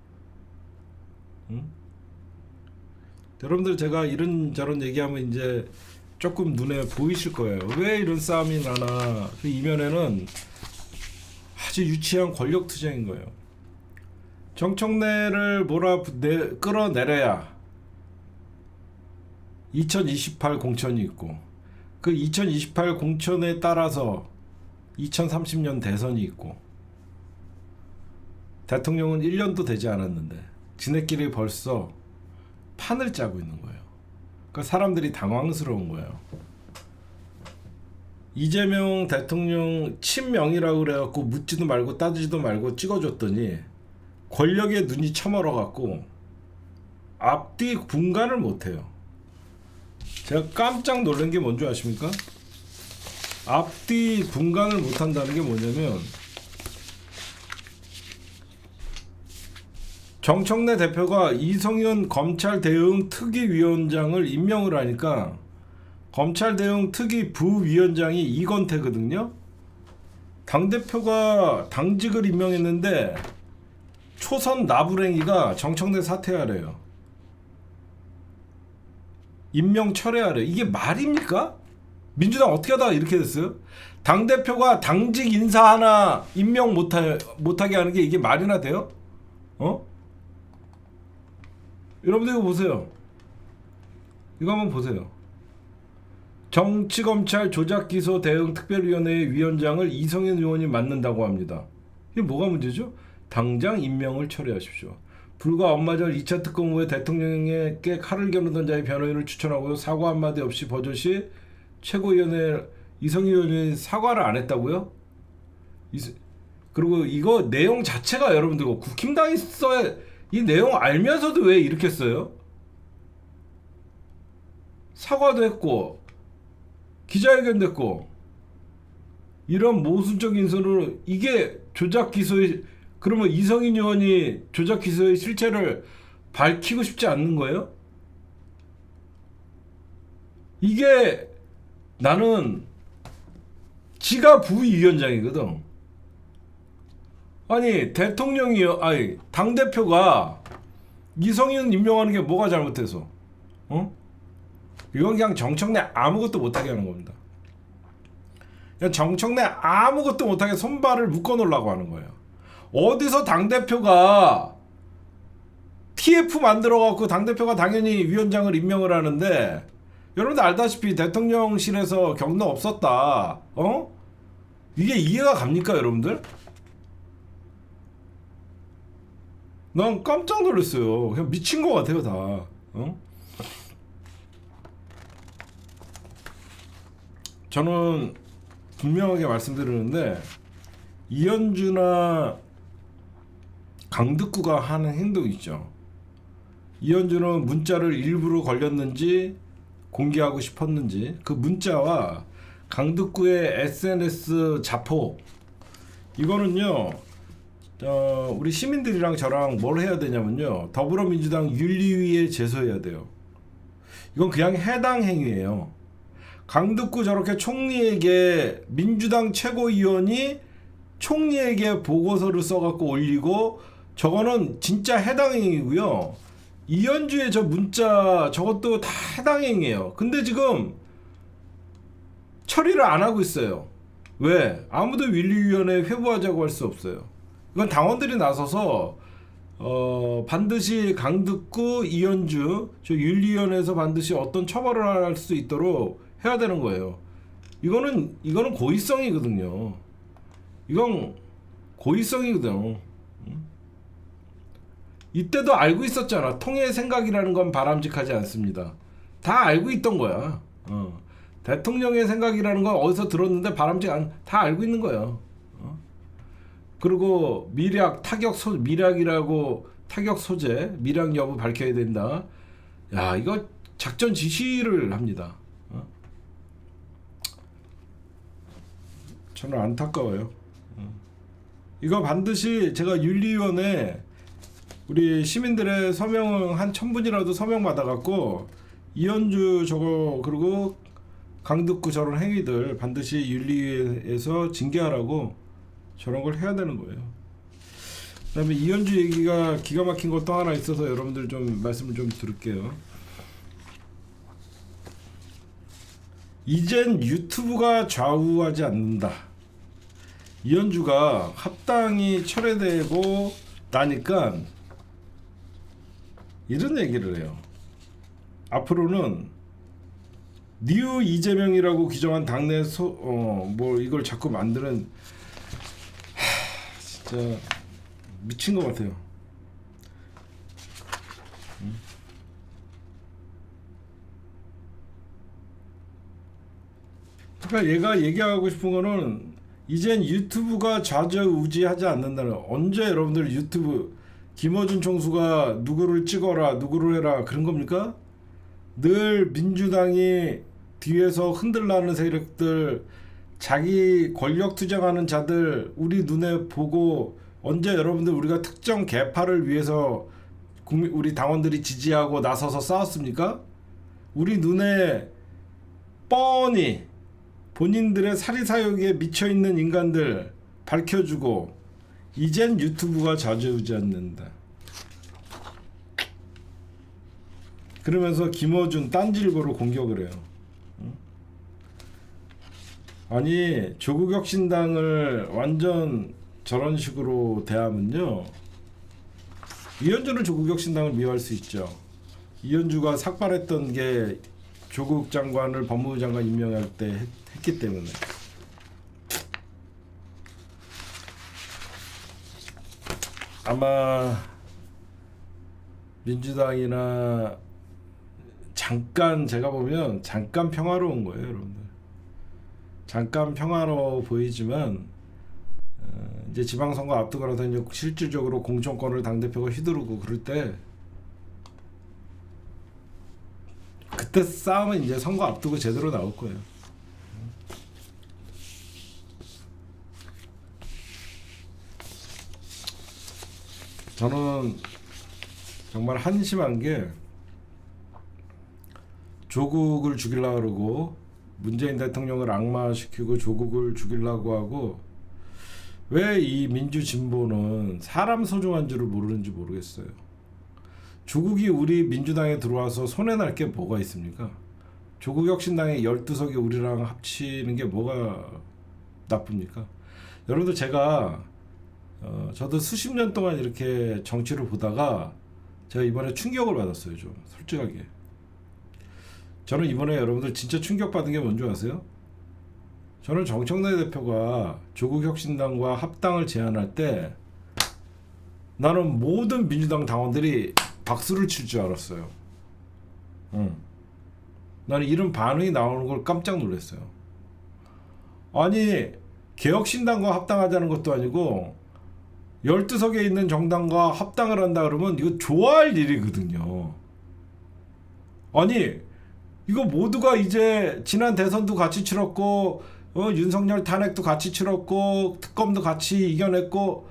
여러분들 제가 이런저런 얘기하면 이제 조금 눈에 보이실 거예요. 왜 이런 싸움이 나나. 그 이면에는 아주 유치한 권력 투쟁인 거예요. 정청래를 끌어내려야 2028 공천이 있고 그 2028 공천에 따라서 2030년 대선이 있고 대통령은 1년도 되지 않았는데 지네끼리 벌써 판을 짜고 있는 거예요. 그러니까 사람들이 당황스러운 거예요. 이재명 대통령 친명이라고 그래갖고 묻지도 말고 따지지도 말고 찍어줬더니 권력에 눈이 처멀어갖고 앞뒤 분간을 못해요. 제가 깜짝 놀란 게 뭔지 아십니까? 앞뒤 분간을 못한다는 게 뭐냐면 정청래 대표가 이성윤 검찰 대응 특위위원장을 임명을 하니까 검찰 대응 특위 부위원장이 이건태거든요. 당대표가 당직을 임명했는데 초선 나부랭이가 정청래 사퇴하래요. 임명 철회하래. 이게 말입니까? 민주당 어떻게 하다가 이렇게 됐어요? 당대표가 당직 인사 하나 임명 못하게 하는 게 이게 말이나 돼요? 여러분들 이거 보세요. 이거 한번 보세요. 정치검찰 조작기소 대응 특별위원회 위원장을 이성윤 의원이 맡는다고 합니다. 이게 뭐가 문제죠? 당장 임명을 철회하십시오. 불과 얼마 전 2차 특검 후에 대통령에게 칼을 겨누던 자의 변호인을 추천하고요. 사과 한마디 없이 버젓이 최고위원회 이성윤 의원이 사과를 안 했다고요? 그리고 이거 내용 자체가 여러분들 국힘당이 써야 이 내용 알면서도 왜 이렇게 써요? 사과도 했고 기자회견도 했고 이런 모순적인 인선으로 이게 조작기소의 그러면 이성인 의원이 조작기소의 실체를 밝히고 싶지 않는 거예요? 이게 나는 지가 부위원장이거든. 아니 당대표가 이성윤 임명하는 게 뭐가 잘못해서? 어? 이건 그냥 정청래 아무것도 못하게 하는 겁니다. 그냥 정청래 아무것도 못하게 손발을 묶어놓으려고 하는 거예요. 어디서 당대표가 TF 만들어갖고 당대표가 당연히 위원장을 임명을 하는데, 여러분들 알다시피 대통령실에서 경로 없었다. 어? 이게 이해가 갑니까, 여러분들? 난 깜짝 놀랐어요. 그냥 미친 것 같아요, 다. 어? 저는 분명하게 말씀드리는데, 이현주나 강득구가 하는 행동 있죠. 이현주는 문자를 일부러 걸렸는지 공개하고 싶었는지, 그 문자와 강득구의 SNS 자포, 이거는요, 우리 시민들이랑 저랑 뭘 해야 되냐면요, 더불어민주당 윤리위에 제소해야 돼요. 이건 그냥 해당 행위예요. 강득구 저렇게 총리에게, 민주당 최고위원이 총리에게 보고서를 써갖고 올리고, 저거는 진짜 해당 행위고요. 이현주의 저 문자, 저것도 다 해당 행위예요. 근데 지금 처리를 안 하고 있어요. 왜? 아무도 윤리위원회에 회부하자고 할 수 없어요. 이건 당원들이 나서서 반드시 강득구, 이현주 저 윤리위원회에서 반드시 어떤 처벌을 할 수 있도록 해야 되는 거예요. 이거는 고의성이거든요. 이건 고의성이거든요. 이때도 알고 있었잖아. 통일의 생각이라는 건 바람직하지 않습니다. 다 알고 있던 거야. 대통령의 생각이라는 건 어디서 들었는데 다 알고 있는 거예요. 그리고 미락이라고 타격 소재, 미락 여부 밝혀야 된다. 야, 이거 작전 지시를 합니다. 저는 안타까워요. 이거 반드시 제가 윤리위원회 우리 시민들의 서명을 한 1000분이라도 서명 받아갖고, 이현주 저거 그리고 강득구 저런 행위들 반드시 윤리위에서 징계하라고 저런 걸 해야 되는 거예요. 그다음에 이현주 얘기가 기가 막힌 것도 하나 있어서 여러분들 좀 말씀을 좀 드릴게요. 이젠 유튜브가 좌우하지 않는다. 이현주가 합당이 철회되고 나니까 이런 얘기를 해요. 앞으로는 뉴 이재명이라고 규정한 당내 뭐 이걸 자꾸 만드는, 진짜 미친 것 같아요. 그러니까 얘가 얘기하고 싶은 거는, 이젠 유튜브가 좌지우지하지 않는다는. 언제 여러분들 유튜브 김어준 총수가 누구를 찍어라, 누구를 해라 그런 겁니까? 늘 민주당이 뒤에서 흔들라는 세력들, 자기 권력 투쟁하는 자들 우리 눈에 보고, 언제 여러분들 우리가 특정 계파를 위해서 우리 당원들이 지지하고 나서서 싸웠습니까? 우리 눈에 뻔히 본인들의 사리사욕에 미쳐있는 인간들 밝혀주고, 이젠 유튜브가 좌지우지 않는다. 그러면서 김어준 딴질보로 공격을 해요. 아니, 조국혁신당을 완전 저런 식으로 대하면요, 이현주는 조국혁신당을 미워할 수 있죠. 이현주가 삭발했던 게 조국 장관을 법무부 장관 임명할 때 했기 때문에. 아마 민주당이나 잠깐, 제가 보면 잠깐 평화로운 거예요, 여러분들. 잠깐 평화로워 보이지만 이제 지방선거 앞두고 나서 이제 실질적으로 공천권을 당대표가 휘두르고 그럴 때, 그때 싸움은 이제 선거 앞두고 제대로 나올 거예요. 저는 정말 한심한 게, 조국을 죽이려고 그러고 문재인 대통령을 악마시키고 조국을 죽이려고 하고, 왜 이 민주진보는 사람 소중한 줄을 모르는지 모르겠어요. 조국이 우리 민주당에 들어와서 손해날 게 뭐가 있습니까? 조국혁신당의 12석이 우리랑 합치는 게 뭐가 나쁩니까? 여러분들 제가 저도 수십 년 동안 이렇게 정치를 보다가 제가 이번에 충격을 받았어요. 좀 솔직하게 저는 이번에 여러분들 진짜 충격받은 게 뭔지 아세요? 저는 정청래 대표가 조국혁신당과 합당을 제안할 때 나는 모든 민주당 당원들이 박수를 칠 줄 알았어요. 나는 이런 반응이 나오는 걸 깜짝 놀랐어요. 아니 개혁신당과 합당하자는 것도 아니고 12석에 있는 정당과 합당을 한다 그러면 이거 좋아할 일이거든요. 아니 이거 모두가 이제 지난 대선도 같이 치렀고 윤석열 탄핵도 같이 치렀고 특검도 같이 이겨냈고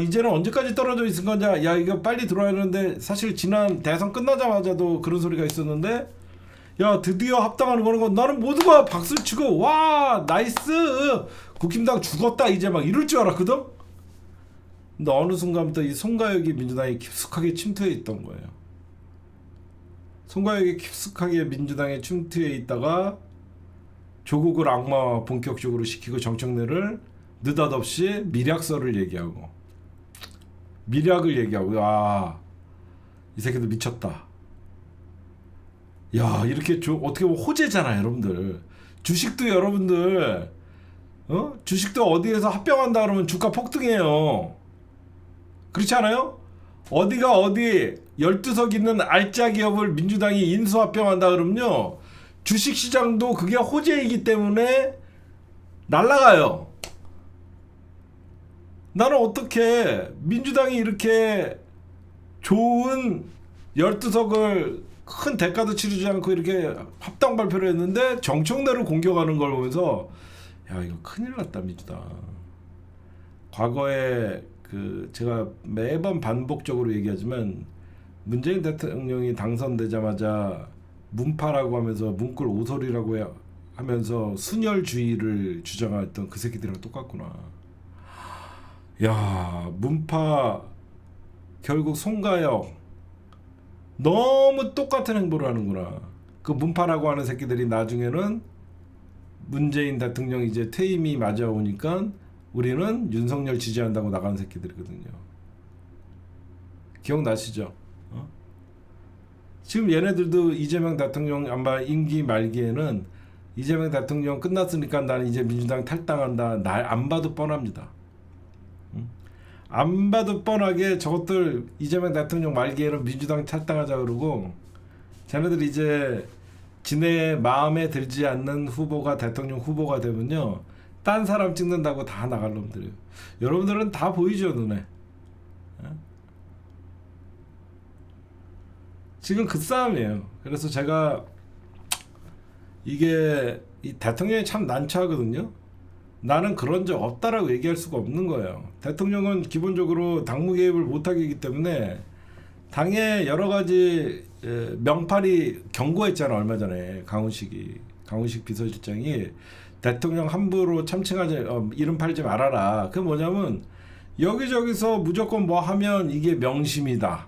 이제는 언제까지 떨어져 있을 거냐, 야 이거 빨리 들어와야 하는데, 사실 지난 대선 끝나자마자도 그런 소리가 있었는데 야 드디어 합당하는 거는 나는 모두가 박수를 치고 와 나이스 국힘당 죽었다 이제 막 이럴 줄 알았거든. 근데 어느 순간부터 이 송가혁이 민주당에 깊숙하게 침투해 있던 거예요. 송가혁이 깊숙하게 민주당에 침투해 있다가 조국을 악마 본격적으로 시키고 정청래를 느닷없이 미략설을 얘기하고 미략을 얘기하고 이 새끼들 미쳤다. 야 이렇게 어떻게 보면 호재잖아요 여러분들. 주식도 여러분들 주식도 어디에서 합병한다 그러면 주가 폭등해요. 그렇지 않아요? 어디가 어디 12석 있는 알짜 기업을 민주당이 인수합병한다 그러면요 주식시장도 그게 호재이기 때문에 날아가요. 나는 어떻게 민주당이 이렇게 좋은 12석을 큰 대가도 치르지 않고 이렇게 합당 발표를 했는데 정청래를 공격하는 걸 보면서 야 이거 큰일 났다 민주당. 과거에 제가 매번 반복적으로 얘기하지만 문재인 대통령이 당선되자마자 문파라고 하면서 문꿀 오소리라고 하면서 순혈주의를 주장했던 그 새끼들이랑 똑같구나. 야 문파 결국 송가혁 너무 똑같은 행보를 하는구나. 그 문파라고 하는 새끼들이 나중에는 문재인 대통령 이제 퇴임이 맞아오니까 우리는 윤석열 지지한다고 나가는 새끼들이거든요. 기억나시죠? 지금 얘네들도 이재명 대통령 아마 임기 말기에는 이재명 대통령 끝났으니까 나는 이제 민주당 탈당한다. 날 안 봐도 뻔합니다. 안 봐도 뻔하게 저것들 이재명 대통령 말기에는 민주당 탈당하자 그러고 쟤네들 이제 지네 마음에 들지 않는 후보가 대통령 후보가 되면요 딴 사람 찍는다고 다 나갈 놈들이에요. 여러분들은 다 보이죠 눈에. 지금 그 싸움이에요. 그래서 제가 이게 이 대통령이 참 난처하거든요. 나는 그런 적 없다라고 얘기할 수가 없는 거예요. 대통령은 기본적으로 당무 개입을 못하기 때문에 당의 여러 가지 명팔이 경고했잖아. 얼마 전에 강훈식 비서실장이 대통령 함부로 참칭하지 이름 팔지 말아라. 그게 뭐냐면 여기저기서 무조건 뭐 하면 이게 명심이다.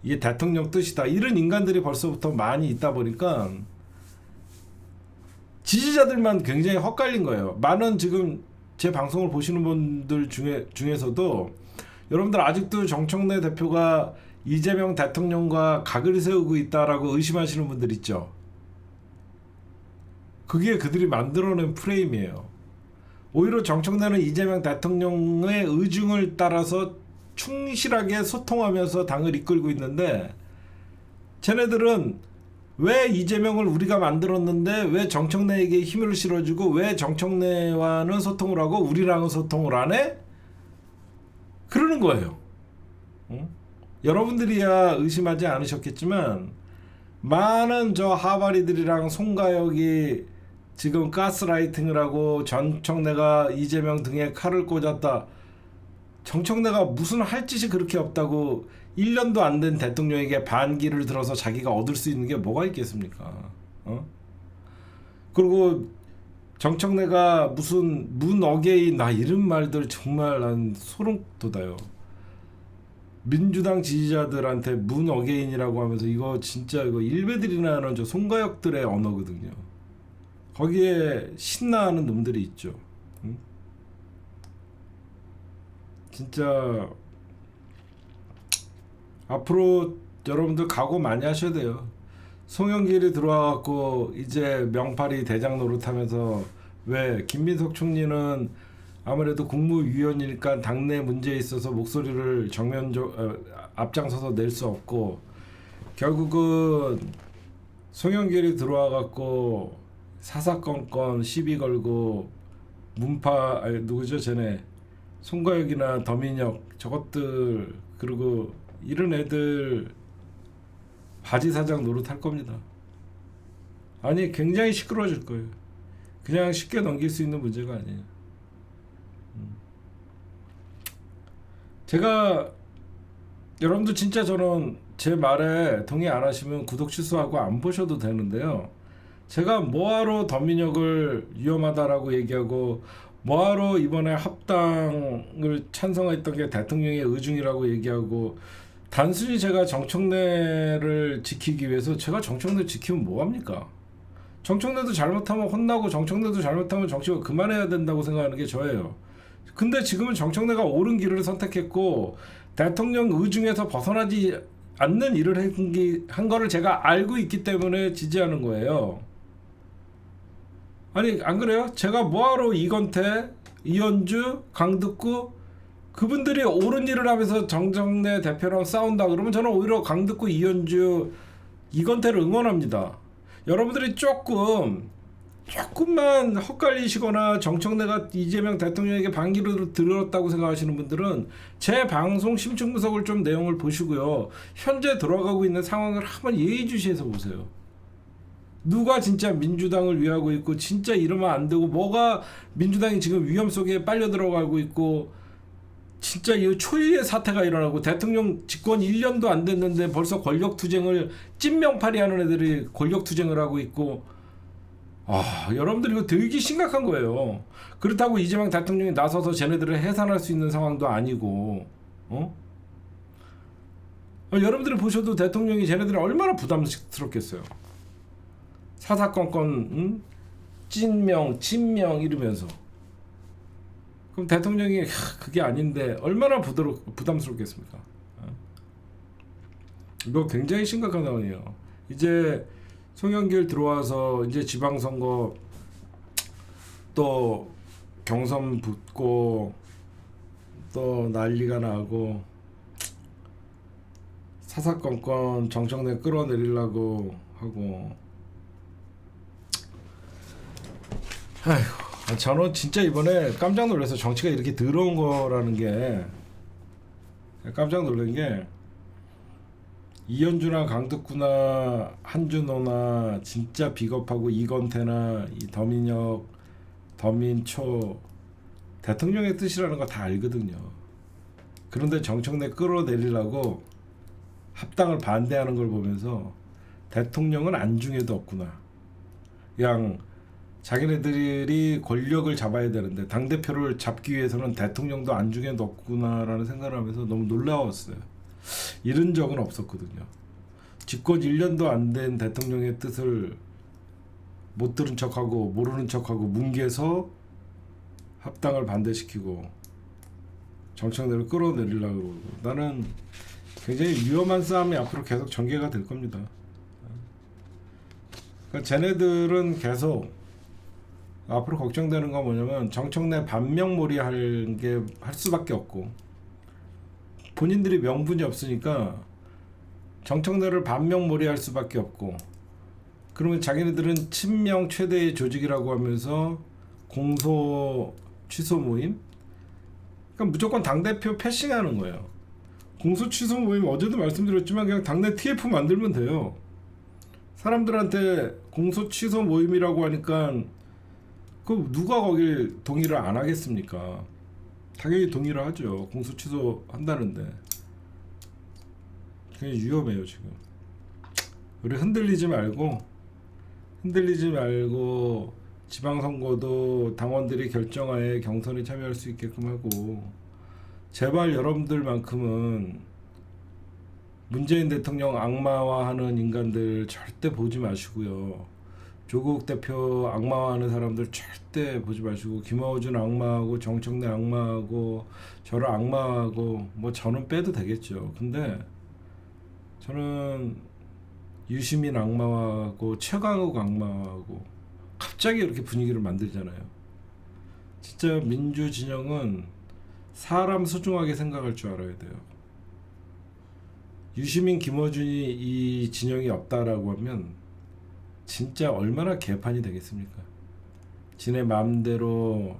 이게 대통령 뜻이다. 이런 인간들이 벌써부터 많이 있다 보니까 지지자들만 굉장히 헛갈린 거예요. 많은 지금 제 방송을 보시는 분들 중에서도 여러분들 아직도 정청래 대표가 이재명 대통령과 각을 세우고 있다라고 의심하시는 분들 있죠. 그게 그들이 만들어낸 프레임이에요. 오히려 정청래는 이재명 대통령의 의중을 따라서 충실하게 소통하면서 당을 이끌고 있는데 쟤네들은 왜 이재명을 우리가 만들었는데 왜 정청래에게 힘을 실어주고 왜 정청래와는 소통을 하고 우리랑은 소통을 안 해? 그러는 거예요. 여러분들이야 의심하지 않으셨겠지만 많은 저 하바리들이랑 송가혁이 지금 가스라이팅을 하고 정청래가 이재명 등에 칼을 꽂았다. 정청래가 무슨 할 짓이 그렇게 없다고 1년도 안 된 대통령에게 반기를 들어서 자기가 얻을 수 있는 게 뭐가 있겠습니까? 그리고 정청래가 무슨 문 어게인 이런 말들 정말 난 소름 돋아요. 민주당 지지자들한테 문 어게인이라고 하면서 이거 진짜 이거 일베들이나 하는 저 송가역들의 언어거든요. 거기에 신나하는 놈들이 있죠. 응? 진짜 앞으로 여러분들 각오 많이 하셔야 돼요. 송영길이 들어와갖고 이제 명팔이 대장 노릇하면서 왜 김민석 총리는 아무래도 국무위원이니까 당내 문제에 있어서 목소리를 앞장서서 낼 수 없고 결국은 송영길이 들어와갖고 사사건건 시비 걸고 누구죠 쟤네 송가혁이나 더민혁 저것들 그리고 이런 애들 바지 사장 노릇할 겁니다. 아니 굉장히 시끄러워질 거예요. 그냥 쉽게 넘길 수 있는 문제가 아니에요. 제가 여러분들 진짜 저는 제 말에 동의 안 하시면 구독 취소하고 안 보셔도 되는데요. 제가 뭐하러 더민혁을 위험하다라고 얘기하고 뭐하러 이번에 합당을 찬성했던 게 대통령의 의중이라고 얘기하고 단순히 제가 정청래를 지키기 위해서 제가 정청래 지키면 뭐합니까? 정청래도 잘못하면 혼나고 정청래도 잘못하면 정치가 그만해야 된다고 생각하는 게 저예요. 근데 지금은 정청래가 옳은 길을 선택했고 대통령 의중에서 벗어나지 않는 일을 한 거를 제가 알고 있기 때문에 지지하는 거예요. 아니 안 그래요? 제가 뭐하러 이건태, 이현주, 강득구 그분들이 옳은 일을 하면서 정청래 대표랑 싸운다 그러면 저는 오히려 강득구, 이현주, 이건태를 응원합니다. 여러분들이 조금만 헛갈리시거나 정청래가 이재명 대통령에게 반기를 들었다고 생각하시는 분들은 제 방송 심층분석을 좀 내용을 보시고요. 현재 돌아가고 있는 상황을 한번 예의주시해서 보세요. 누가 진짜 민주당을 위하고 있고 진짜 이러면 안 되고 뭐가 민주당이 지금 위험 속에 빨려 들어가고 있고 진짜 이 초유의 사태가 일어나고 대통령 집권 1년도 안 됐는데 벌써 권력투쟁을 찐명파리 하는 애들이 권력투쟁을 하고 있고 여러분들 이거 되게 심각한 거예요. 그렇다고 이재명 대통령이 나서서 쟤네들을 해산할 수 있는 상황도 아니고 여러분들이 보셔도 대통령이 쟤네들이 얼마나 부담스럽겠어요. 사사건건 찐명 친명 이러면서 그럼 대통령이 그게 아닌데 얼마나 부담스럽겠습니까? 이거 굉장히 심각한 상황이에요. 이제 송영길 들어와서 이제 지방선거 또 경선 붙고 또 난리가 나고 사사건건 정청래 끌어내리려고 하고 아이고 저는 진짜 이번에 깜짝 놀라서 정치가 이렇게 더러운 거라는 게 깜짝 놀란 게 이현주나 강득구나 한준호나 진짜 비겁하고 이건태나 이 더민혁, 더민초 대통령의 뜻이라는 거 다 알거든요. 그런데 정청래 끌어내리려고 합당을 반대하는 걸 보면서 대통령은 안중에도 없구나. 그냥 자기네들이 권력을 잡아야 되는데 당대표를 잡기 위해서는 대통령도 안중에도 없구나라는 생각을 하면서 너무 놀라웠어요. 이런 적은 없었거든요. 집권 1년도 안 된 대통령의 뜻을 못 들은 척하고 모르는 척하고 뭉개서 합당을 반대시키고 정청래를 끌어내리려고 그러고 나는 굉장히 위험한 싸움이 앞으로 계속 전개가 될 겁니다. 그러니까 쟤네들은 계속 앞으로 걱정되는 건 뭐냐면 정청래 반명몰이 할 수밖에 없고 본인들이 명분이 없으니까 정청래를 반명몰이 할 수밖에 없고 그러면 자기네들은 친명 최대의 조직이라고 하면서 공소 취소 모임 그러니까 무조건 당대표 패싱하는 거예요. 공소 취소 모임 어제도 말씀드렸지만 그냥 당내 TF 만들면 돼요. 사람들한테 공소 취소 모임이라고 하니까 그럼 누가 거길 동의를 안 하겠습니까? 당연히 동의를 하죠. 공소 취소 한다는데 굉장히 위험해요 지금. 우리 흔들리지 말고 지방선거도 당원들이 결정하에 경선에 참여할 수 있게끔 하고 제발 여러분들만큼은 문재인 대통령 악마화하는 인간들 절대 보지 마시고요. 조국 대표 악마화하는 사람들 절대 보지 마시고, 김어준 악마하고 정청래 악마하고 저를 악마하고 뭐 저는 빼도 되겠죠. 근데 저는 유시민 악마하고 최강욱 악마하고 갑자기 이렇게 분위기를 만들잖아요. 진짜 민주 진영은 사람 소중하게 생각할 줄 알아야 돼요. 유시민 김어준이 이 진영이 없다라고 하면 진짜 얼마나 개판이 되겠습니까? 지네 마음대로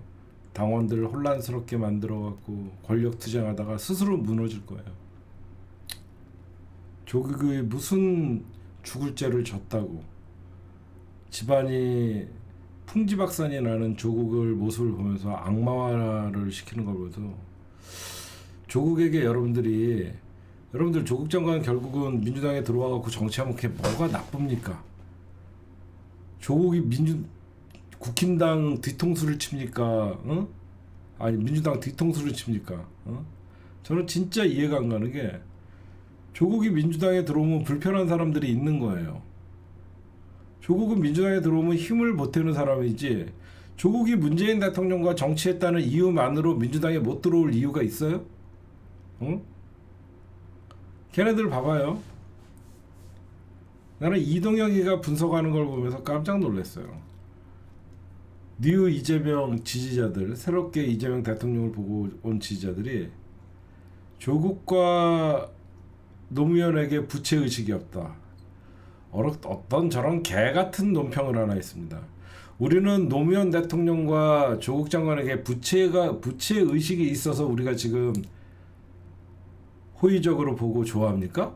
당원들을 혼란스럽게 만들어갖고 권력 투쟁하다가 스스로 무너질 거예요. 조국이 무슨 죽을 죄를 졌다고 집안이 풍지박산이 나는 조국을 모습을 보면서 악마화를 시키는 걸 보면서 조국에게 여러분들 조국 장관 결국은 민주당에 들어와갖고 정치하면 그게 뭐가 나쁩니까? 조국이 국힘당 뒤통수를 칩니까? 어? 아니 민주당 뒤통수를 칩니까? 어? 저는 진짜 이해가 안 가는 게 조국이 민주당에 들어오면 불편한 사람들이 있는 거예요. 조국은 민주당에 들어오면 힘을 보태는 사람이지, 조국이 문재인 대통령과 정치했다는 이유만으로 민주당에 못 들어올 이유가 있어요? 어? 걔네들 봐봐요. 나는 이동혁이가 분석하는 걸 보면서 깜짝 놀랐어요. 뉴 이재명 지지자들, 새롭게 이재명 대통령을 보고 온 지지자들이 조국과 노무현에게 부채의식이 없다. 어떤 저런 개같은 논평을 하나 했습니다. 우리는 노무현 대통령과 조국 장관에게 부채의식이 있어서 우리가 지금 호의적으로 보고 좋아합니까?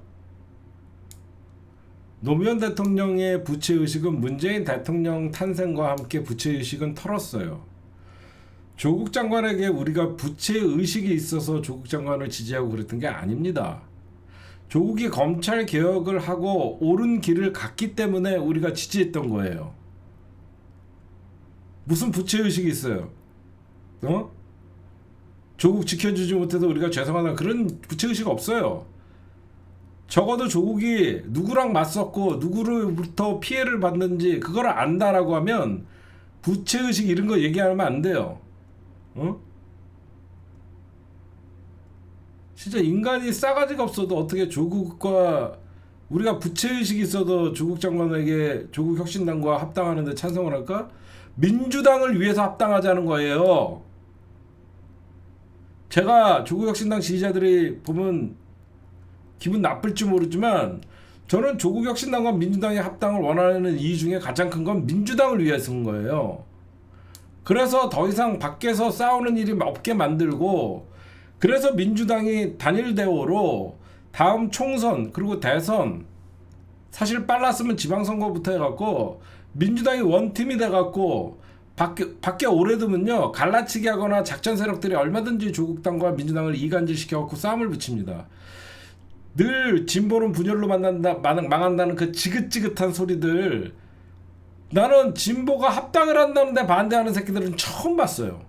노무현 대통령의 부채의식은 문재인 대통령 탄생과 함께 부채의식은 털었어요. 조국 장관에게 우리가 부채의식이 있어서 조국 장관을 지지하고 그랬던 게 아닙니다. 조국이 검찰 개혁을 하고 옳은 길을 갔기 때문에 우리가 지지했던 거예요. 무슨 부채의식이 있어요? 어? 조국 지켜주지 못해서 우리가 죄송하다 그런 부채의식 없어요. 적어도 조국이 누구랑 맞섰고 누구로부터 피해를 받는지 그걸 안다라고 하면 부채의식 이런 거 얘기하면 안 돼요. 어? 진짜 인간이 싸가지가 없어도 어떻게 조국과 우리가 부채의식이 있어도 조국 장관에게 조국 혁신당과 합당하는데 찬성을 할까? 민주당을 위해서 합당하자는 거예요. 제가 조국 혁신당 지지자들이 보면 기분 나쁠지 모르지만 저는 조국 혁신당과 민주당의 합당을 원하는 이유 중에 가장 큰 건 민주당을 위해서인 거예요. 그래서 더 이상 밖에서 싸우는 일이 없게 만들고, 그래서 민주당이 단일 대오로 다음 총선 그리고 대선, 사실 빨랐으면 지방선거부터 해갖고 민주당이 원팀이 돼갖고 밖에 오래 두면요 갈라치기 하거나 작전 세력들이 얼마든지 조국당과 민주당을 이간질시켜갖고 싸움을 붙입니다. 늘 진보는 분열로 망한다는 그 지긋지긋한 소리들, 나는 진보가 합당을 한다는데 반대하는 새끼들은 처음 봤어요.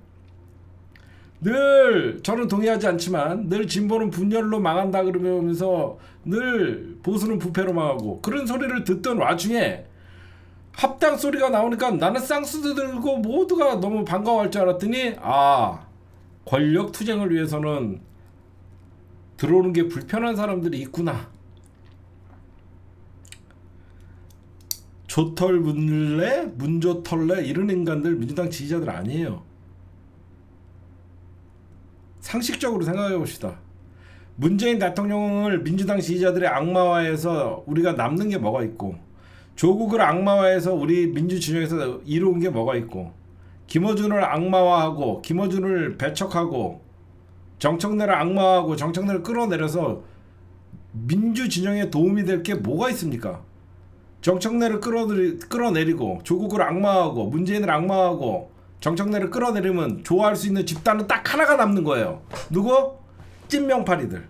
늘 저는 동의하지 않지만 늘 진보는 분열로 망한다 그러면서 늘 보수는 부패로 망하고 그런 소리를 듣던 와중에 합당 소리가 나오니까 나는 쌍수도 들고 모두가 너무 반가워할 줄 알았더니 권력 투쟁을 위해서는 들어오는 게 불편한 사람들이 있구나. 조털문래 문조털래 이런 인간들 민주당 지지자들 아니에요. 상식적으로 생각해 봅시다. 문재인 대통령을 민주당 지지자들의 악마화해서 우리가 남는 게 뭐가 있고, 조국을 악마화해서 우리 민주진영에서 이루은 게 뭐가 있고, 김어준을 악마화하고 김어준을 배척하고 정청래를 악마화하고 정청래를 끌어내려서 민주진영에 도움이 될 게 뭐가 있습니까? 정청래를 끌어내리고 조국을 악마화하고 문재인을 악마화하고 정청래를 끌어내리면 좋아할 수 있는 집단은 딱 하나가 남는 거예요. 누구? 찐명파리들.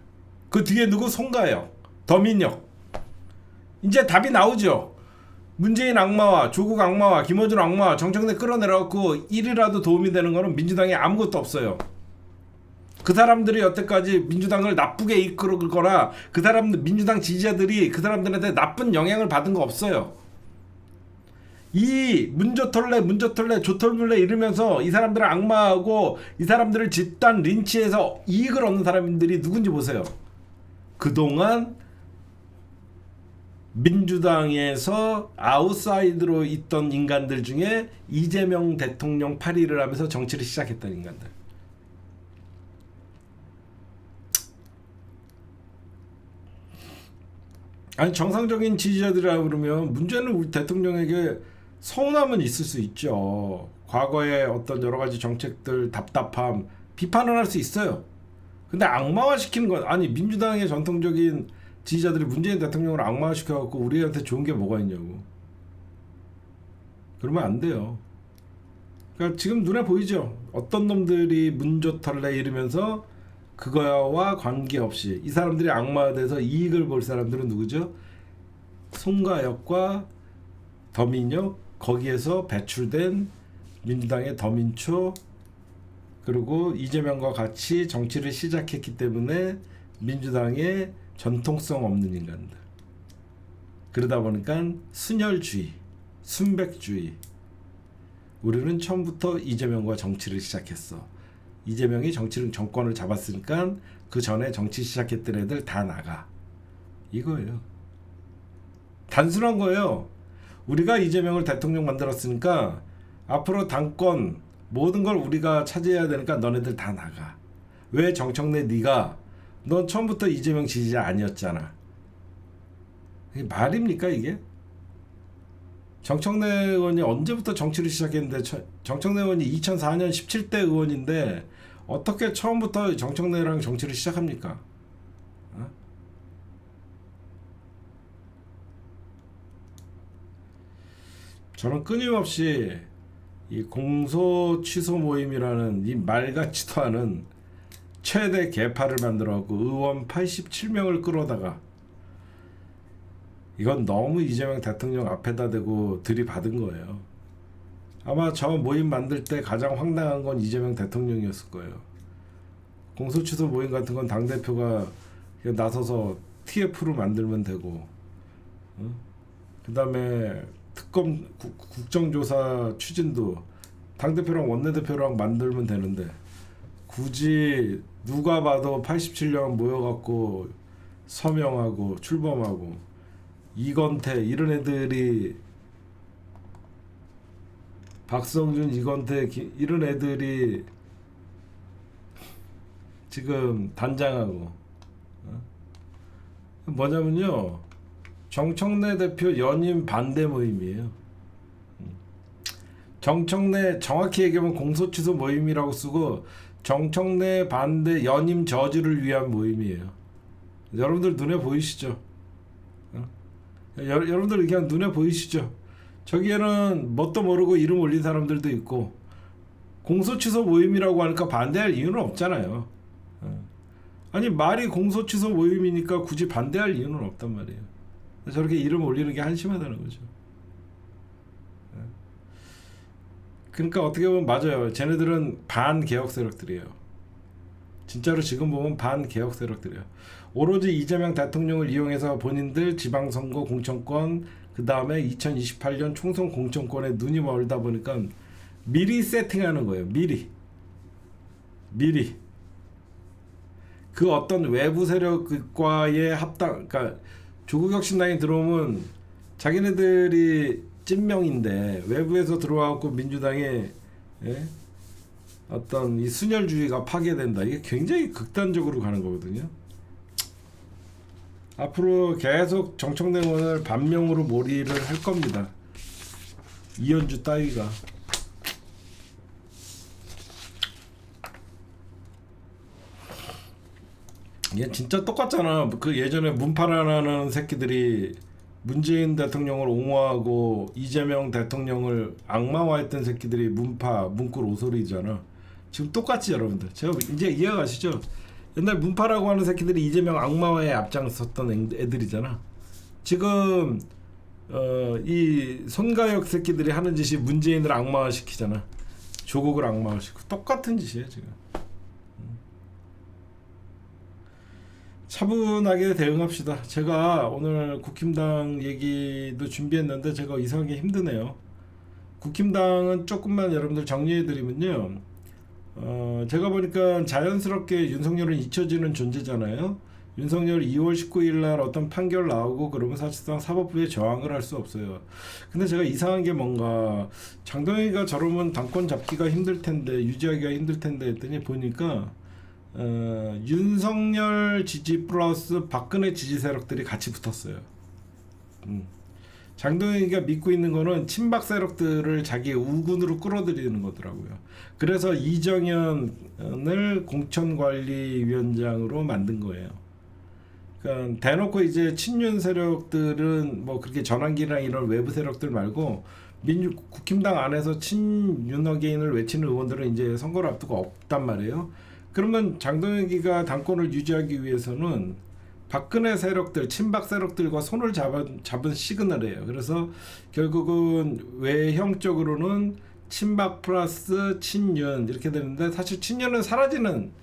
그 뒤에 누구? 송가영, 더민혁. 이제 답이 나오죠. 문재인 악마화, 조국 악마화, 김어준 악마화, 정청래 끌어내려갖고 1이라도 도움이 되는 거는 민주당에 아무것도 없어요. 그 사람들이 여태까지 민주당을 나쁘게 이끌거나 그 사람들 민주당 지지자들이 그 사람들한테 나쁜 영향을 받은 거 없어요. 이 문조털래 조털물래 이러면서 이 사람들을 악마하고 이 사람들을 집단 린치해서 이익을 얻는 사람들이 누군지 보세요. 그동안 민주당에서 아웃사이드로 있던 인간들 중에 이재명 대통령 파리를 하면서 정치를 시작했던 인간들. 아니 정상적인 지지자들이라 그러면 문제는 우리 대통령에게 서운함은 있을 수 있죠. 과거에 어떤 여러 가지 정책들 답답함 비판을 할 수 있어요. 근데 악마화시키는 건 아니 민주당의 전통적인 지지자들이 문재인 대통령을 악마화시켜갖고 우리한테 좋은 게 뭐가 있냐고. 그러면 안 돼요. 그러니까 지금 눈에 보이죠. 어떤 놈들이 문조털래 이러면서 그거와 관계없이 이 사람들이 악마화돼서 이익을 볼 사람들은 누구죠? 송가혁과 더민혁 거기에서 배출된 민주당의 더민초 그리고 이재명과 같이 정치를 시작했기 때문에 민주당의 전통성 없는 인간들. 그러다 보니까 순혈주의, 순백주의. 우리는 처음부터 이재명과 정치를 시작했어. 이재명이 정권을 잡았으니까 그 전에 정치 시작했던 애들 다 나가. 이거예요. 단순한 거예요. 우리가 이재명을 대통령 만들었으니까 앞으로 당권 모든 걸 우리가 차지해야 되니까 너네들 다 나가. 왜 정청래 네가 넌 처음부터 이재명 지지자 아니었잖아. 이게 말입니까 이게? 정청래 의원이 언제부터 정치를 시작했는데 정청래 의원이 2004년 17대 의원인데 어떻게 처음부터 정청래랑 정치를 시작합니까? 어? 저는 끊임없이 이 공소 취소 모임이라는 이 말 같지도 않은 최대 개파를 만들어갖고 의원 87명을 끌어다가 이건 너무 이재명 대통령 앞에다 대고 들이받은 거예요. 아마 저 모임 만들 때 가장 황당한 건 이재명 대통령이었을 거예요. 공소취소 모임 같은 건 당대표가 나서서 TF를 만들면 되고 그 다음에 특검 국정조사 추진도 당대표랑 원내대표랑 만들면 되는데 굳이 누가 봐도 87명 모여갖고 서명하고 출범하고 이건태 이런 애들이 박성준 이건태 이런 애들이 지금 단장하고 뭐냐면요 정청래 대표 연임 반대 모임이에요. 정청래 정확히 얘기하면 공소취소 모임이라고 쓰고 정청래 반대 연임 저지를 위한 모임이에요. 여러분들 눈에 보이시죠? 여러분들 그냥 눈에 보이시죠? 저기에는 뭣도 모르고 이름 올린 사람들도 있고 공소취소 모임이라고 하니까 반대할 이유는 없잖아요. 아니 말이 공소취소 모임이니까 굳이 반대할 이유는 없단 말이에요. 저렇게 이름 올리는 게 한심하다는 거죠. 그러니까 어떻게 보면 맞아요. 쟤네들은 반개혁 세력들이에요. 진짜로 지금 보면 반개혁 세력들이에요. 오로지 이재명 대통령을 이용해서 본인들 지방선거 공천권 그 다음에 2028년 총선 공천권에 눈이 멀다 보니까 미리 세팅하는 거예요. 미리 그 어떤 외부 세력과의 합당 그러니까 조국혁신당이 들어오면 자기네들이 찐명인데 외부에서 들어와갖고 민주당의 어떤 이 순혈주의가 파괴된다. 이게 굉장히 극단적으로 가는 거거든요. 앞으로 계속 정청래 의원을 반명으로 몰이를 할 겁니다. 이현주 따위가. 이게 진짜 똑같잖아. 그 예전에 문파라는 새끼들이 문재인 대통령을 옹호하고 이재명 대통령을 악마화했던 새끼들이 문파, 문꿀 오소리잖아. 지금 똑같지 여러분들. 제가 이제 이해가시죠? 옛날 문파라고 하는 새끼들이 이재명 악마화에 앞장섰던 애들이잖아. 지금 이 손가역 새끼들이 하는 짓이 문재인을 악마화시키잖아. 조국을 악마화시키고 똑같은 짓이에요 지금. 차분하게 대응합시다. 제가 오늘 국힘당 얘기도 준비했는데 제가 이상하게 힘드네요. 국힘당은 조금만 여러분들 정리해드리면요. 제가 보니까 자연스럽게 윤석열은 잊혀지는 존재잖아요. 윤석열 2월 19일 날 어떤 판결 나오고 그러면 사실상 사법부에 저항을 할 수 없어요. 근데 제가 이상한 게 뭔가 장동혁이가 저러면 당권 잡기가 힘들 텐데 유지하기가 힘들 텐데 했더니 보니까 윤석열 지지 플러스 박근혜 지지 세력들이 같이 붙었어요. 장동혁이가 믿고 있는 거는 친박 세력들을 자기의 우군으로 끌어들이는 거더라고요. 그래서 이정현을 공천관리위원장으로 만든 거예요. 그러니까 대놓고 이제 친윤 세력들은 뭐 그렇게 전환기랑 이런 외부 세력들 말고 국힘당 안에서 친윤어게인을 외치는 의원들은 이제 선거를 앞두고 없단 말이에요. 그러면 장동혁이가 당권을 유지하기 위해서는 박근혜 세력들, 친박 세력들과 손을 잡은 시그널이에요. 그래서 결국은 외형적으로는 친박 플러스 친윤 이렇게 되는데 사실 친윤은 사라지는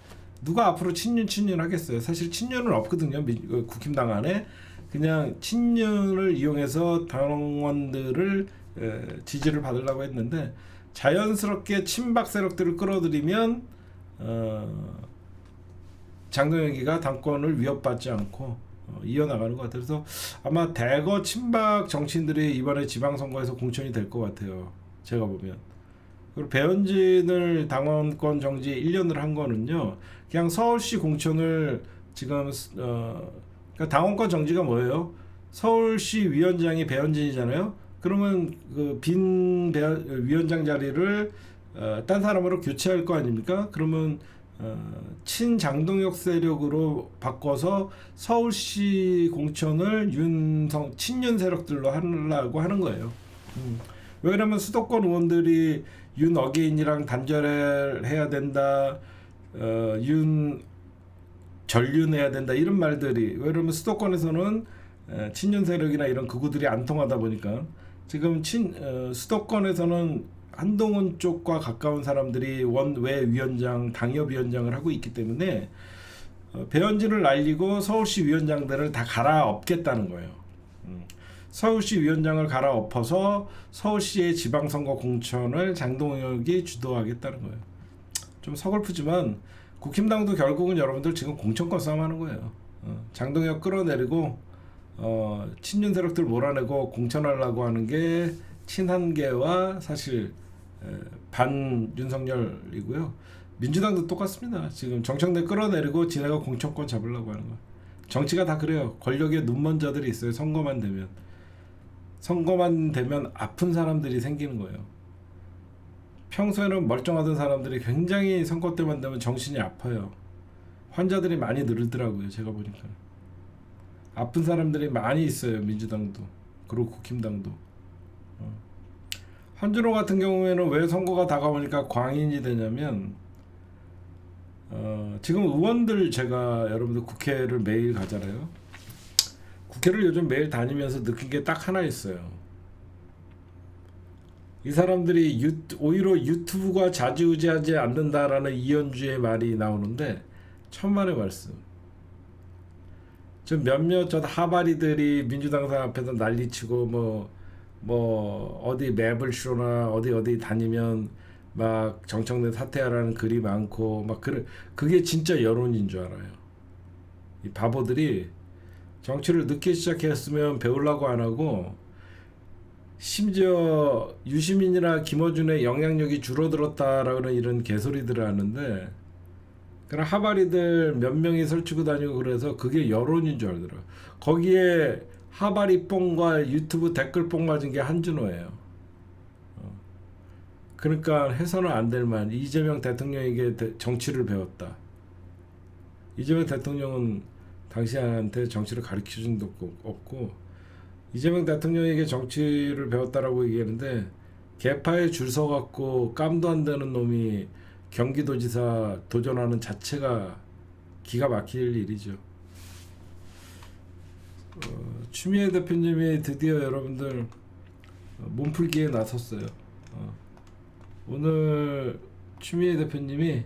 누가 앞으로 친윤 하겠어요. 사실 친윤은 없거든요. 국힘당 안에 그냥 친윤을 이용해서 당원들을 지지를 받으려고 했는데 자연스럽게 친박 세력들을 끌어들이면 장동혁이가 당권을 위협받지 않고 이어나가는 것 같아요. 그래서 아마 대거 친박 정치인들이 이번에 지방선거에서 공천이 될 것 같아요. 제가 보면. 그리고 배현진을 당원권 정지 1년을 한 거는요. 그냥 서울시 공천을 지금 그러니까 당원권 정지가 뭐예요? 서울시 위원장이 배현진이잖아요. 그러면 그 빈 위원장 자리를 딴 사람으로 교체할 거 아닙니까? 그러면 친장동혁 세력으로 바꿔서 서울시 공천을 친윤 세력들로 하려고 하는 거예요. 왜 그러면 수도권 의원들이 윤 어게인이랑 단절을 해야 된다, 전륜해야 된다 이런 말들이 왜 그러면 수도권에서는 친윤 세력이나 이런 극우들이 안 통하다 보니까 지금 수도권에서는 한동훈 쪽과 가까운 사람들이 원외 위원장, 당협 위원장을 하고 있기 때문에 배현진을 날리고 서울시 위원장들을 다 갈아엎겠다는 거예요. 서울시 위원장을 갈아엎어서 서울시의 지방선거 공천을 장동혁이 주도하겠다는 거예요. 좀 서글프지만 국힘당도 결국은 여러분들 지금 공천권 싸움하는 거예요. 장동혁 끌어내리고 친윤 세력들 몰아내고 공천하려고 하는 게 친한계와 사실 반 윤석열이고요. 민주당도 똑같습니다. 지금 정청래 끌어내리고 지네가 공천권 잡으려고 하는 거예요. 정치가 다 그래요. 권력에 눈먼 자들이 있어요. 선거만 되면 아픈 사람들이 생기는 거예요. 평소에는 멀쩡하던 사람들이 굉장히 선거 때만 되면 정신이 아파요. 환자들이 많이 늘더라고요. 제가 보니까 아픈 사람들이 많이 있어요. 민주당도 그리고 국힘당도. 한준호 같은 경우에는 왜 선거가 다가오니까 광인이 되냐면 지금 의원들 제가 여러분들 국회를 매일 가잖아요. 국회를 요즘 매일 다니면서 느낀 게 딱 하나 있어요. 이 사람들이 오히려 유튜브가 좌지우지하지 않는다라는 이현주의 말이 나오는데 천만의 말씀. 좀 몇몇 하바리들이 민주당 앞에서 난리치고 뭐 어디 매블쇼나 어디 다니면 막 정청래 사퇴하라는 글이 많고 막 그게 진짜 여론인 줄 알아요. 이 바보들이 정치를 늦게 시작했으면 배우려고 안 하고 심지어 유시민이나 김어준의 영향력이 줄어들었다라는 이런 개소리들을 하는데 그런 하바리들 몇 명이 설치고 다니고 그래서 그게 여론인 줄 알더라고요. 거기에 하바리 뽕과 유튜브 댓글 뽕 맞은 게 한준호예요. 그러니까 해서는 안 될 만 이재명 대통령에게 정치를 배웠다. 이재명 대통령은 당신한테 정치를 가르쳐준 적도 없고 이재명 대통령에게 정치를 배웠다라고 얘기하는데 개파에 줄 서갖고 깜도 안 되는 놈이 경기도지사 도전하는 자체가 기가 막힐 일이죠. 추미애 대표님이 드디어 여러분들 몸풀기에 나섰어요. 오늘 추미애 대표님이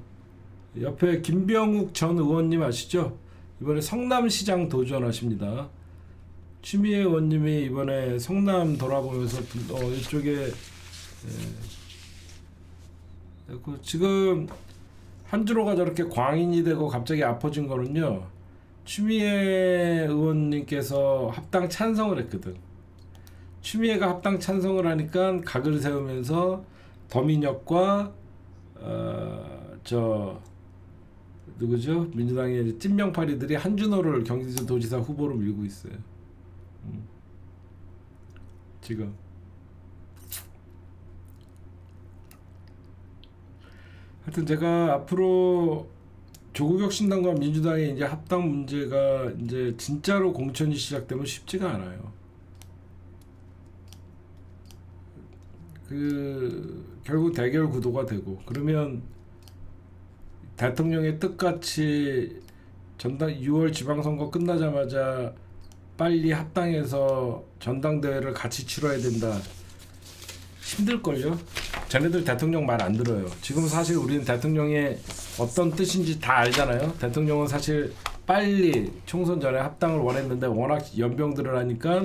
옆에 김병욱 전 의원님 아시죠? 이번에 성남시장 도전하십니다. 추미애 의원님이 이번에 성남 돌아보면서 이쪽에 지금 한주로가 저렇게 광인이 되고 갑자기 아파진 거는요, 추미애 의원님께서 합당 찬성을 했거든. 추미애가 합당 찬성을 하니까 각을 세우면서 더민혁과 누구죠? 민주당의 찐명파리들이 한준호를 경기도지사 후보로 밀고 있어요. 지금 하여튼 제가 앞으로 조국혁 신당과 민주당의 이제 합당 문제가 이제 진짜로 공천이 시작되면 쉽지가 않아요. 결국 대결 구도가 되고, 그러면 대통령의 뜻같이 6월 지방선거 끝나자마자 빨리 합당해서 전당대회를 같이 치러야 된다. 힘들걸요? 쟤네들 대통령 말 안 들어요. 지금 사실 우리는 대통령의 어떤 뜻인지 다 알잖아요. 대통령은 사실 빨리 총선 전에 합당을 원했는데 워낙 연병들을 하니까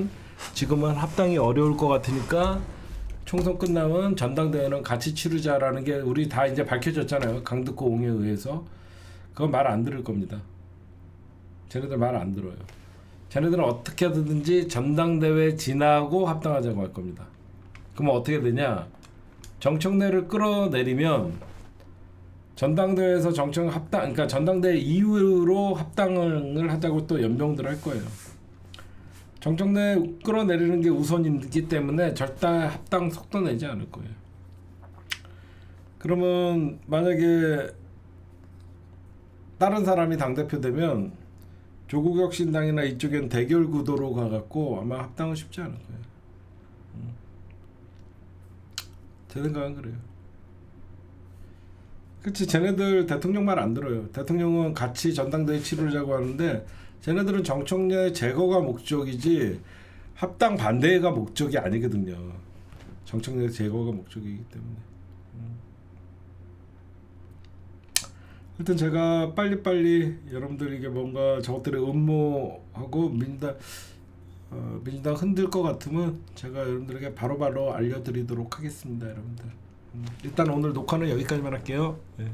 지금은 합당이 어려울 것 같으니까 총선 끝나면 전당대회는 같이 치르자라는 게 우리 다 이제 밝혀졌잖아요. 강듣고 옹에 의해서. 그건 말 안 들을 겁니다. 쟤네들 말 안 들어요. 쟤네들은 어떻게 하든지 전당대회 지나고 합당하자고 할 겁니다. 그러면 어떻게 되냐? 정청래를 끌어내리면 전당대회에서 그러니까 전당대회 이후로 합당을 하자고 또 연병들 할 거예요. 정청래 끌어내리는 게 우선이기 때문에 절대 합당 속도 내지 않을 거예요. 그러면 만약에 다른 사람이 당대표 되면 조국혁 신당이나 이쪽엔 대결 구도로 가갖고 아마 합당은 쉽지 않을 거예요. 제 생각은 그래요. 그치, 쟤네들 대통령 말 안 들어요. 대통령은 같이 전당대회 치르자고 하는데 쟤네들은 정청래 제거가 목적이지 합당 반대가 목적이 아니거든요. 정청래 제거가 목적이기 때문에. 하여튼 제가 빨리빨리 여러분들에게 뭔가 저것들의 음모하고 민주당 흔들 것 같으면 제가 여러분들에게 바로바로 알려드리도록 하겠습니다. 여러분들 일단 오늘 녹화는 여기까지만 할게요. 네.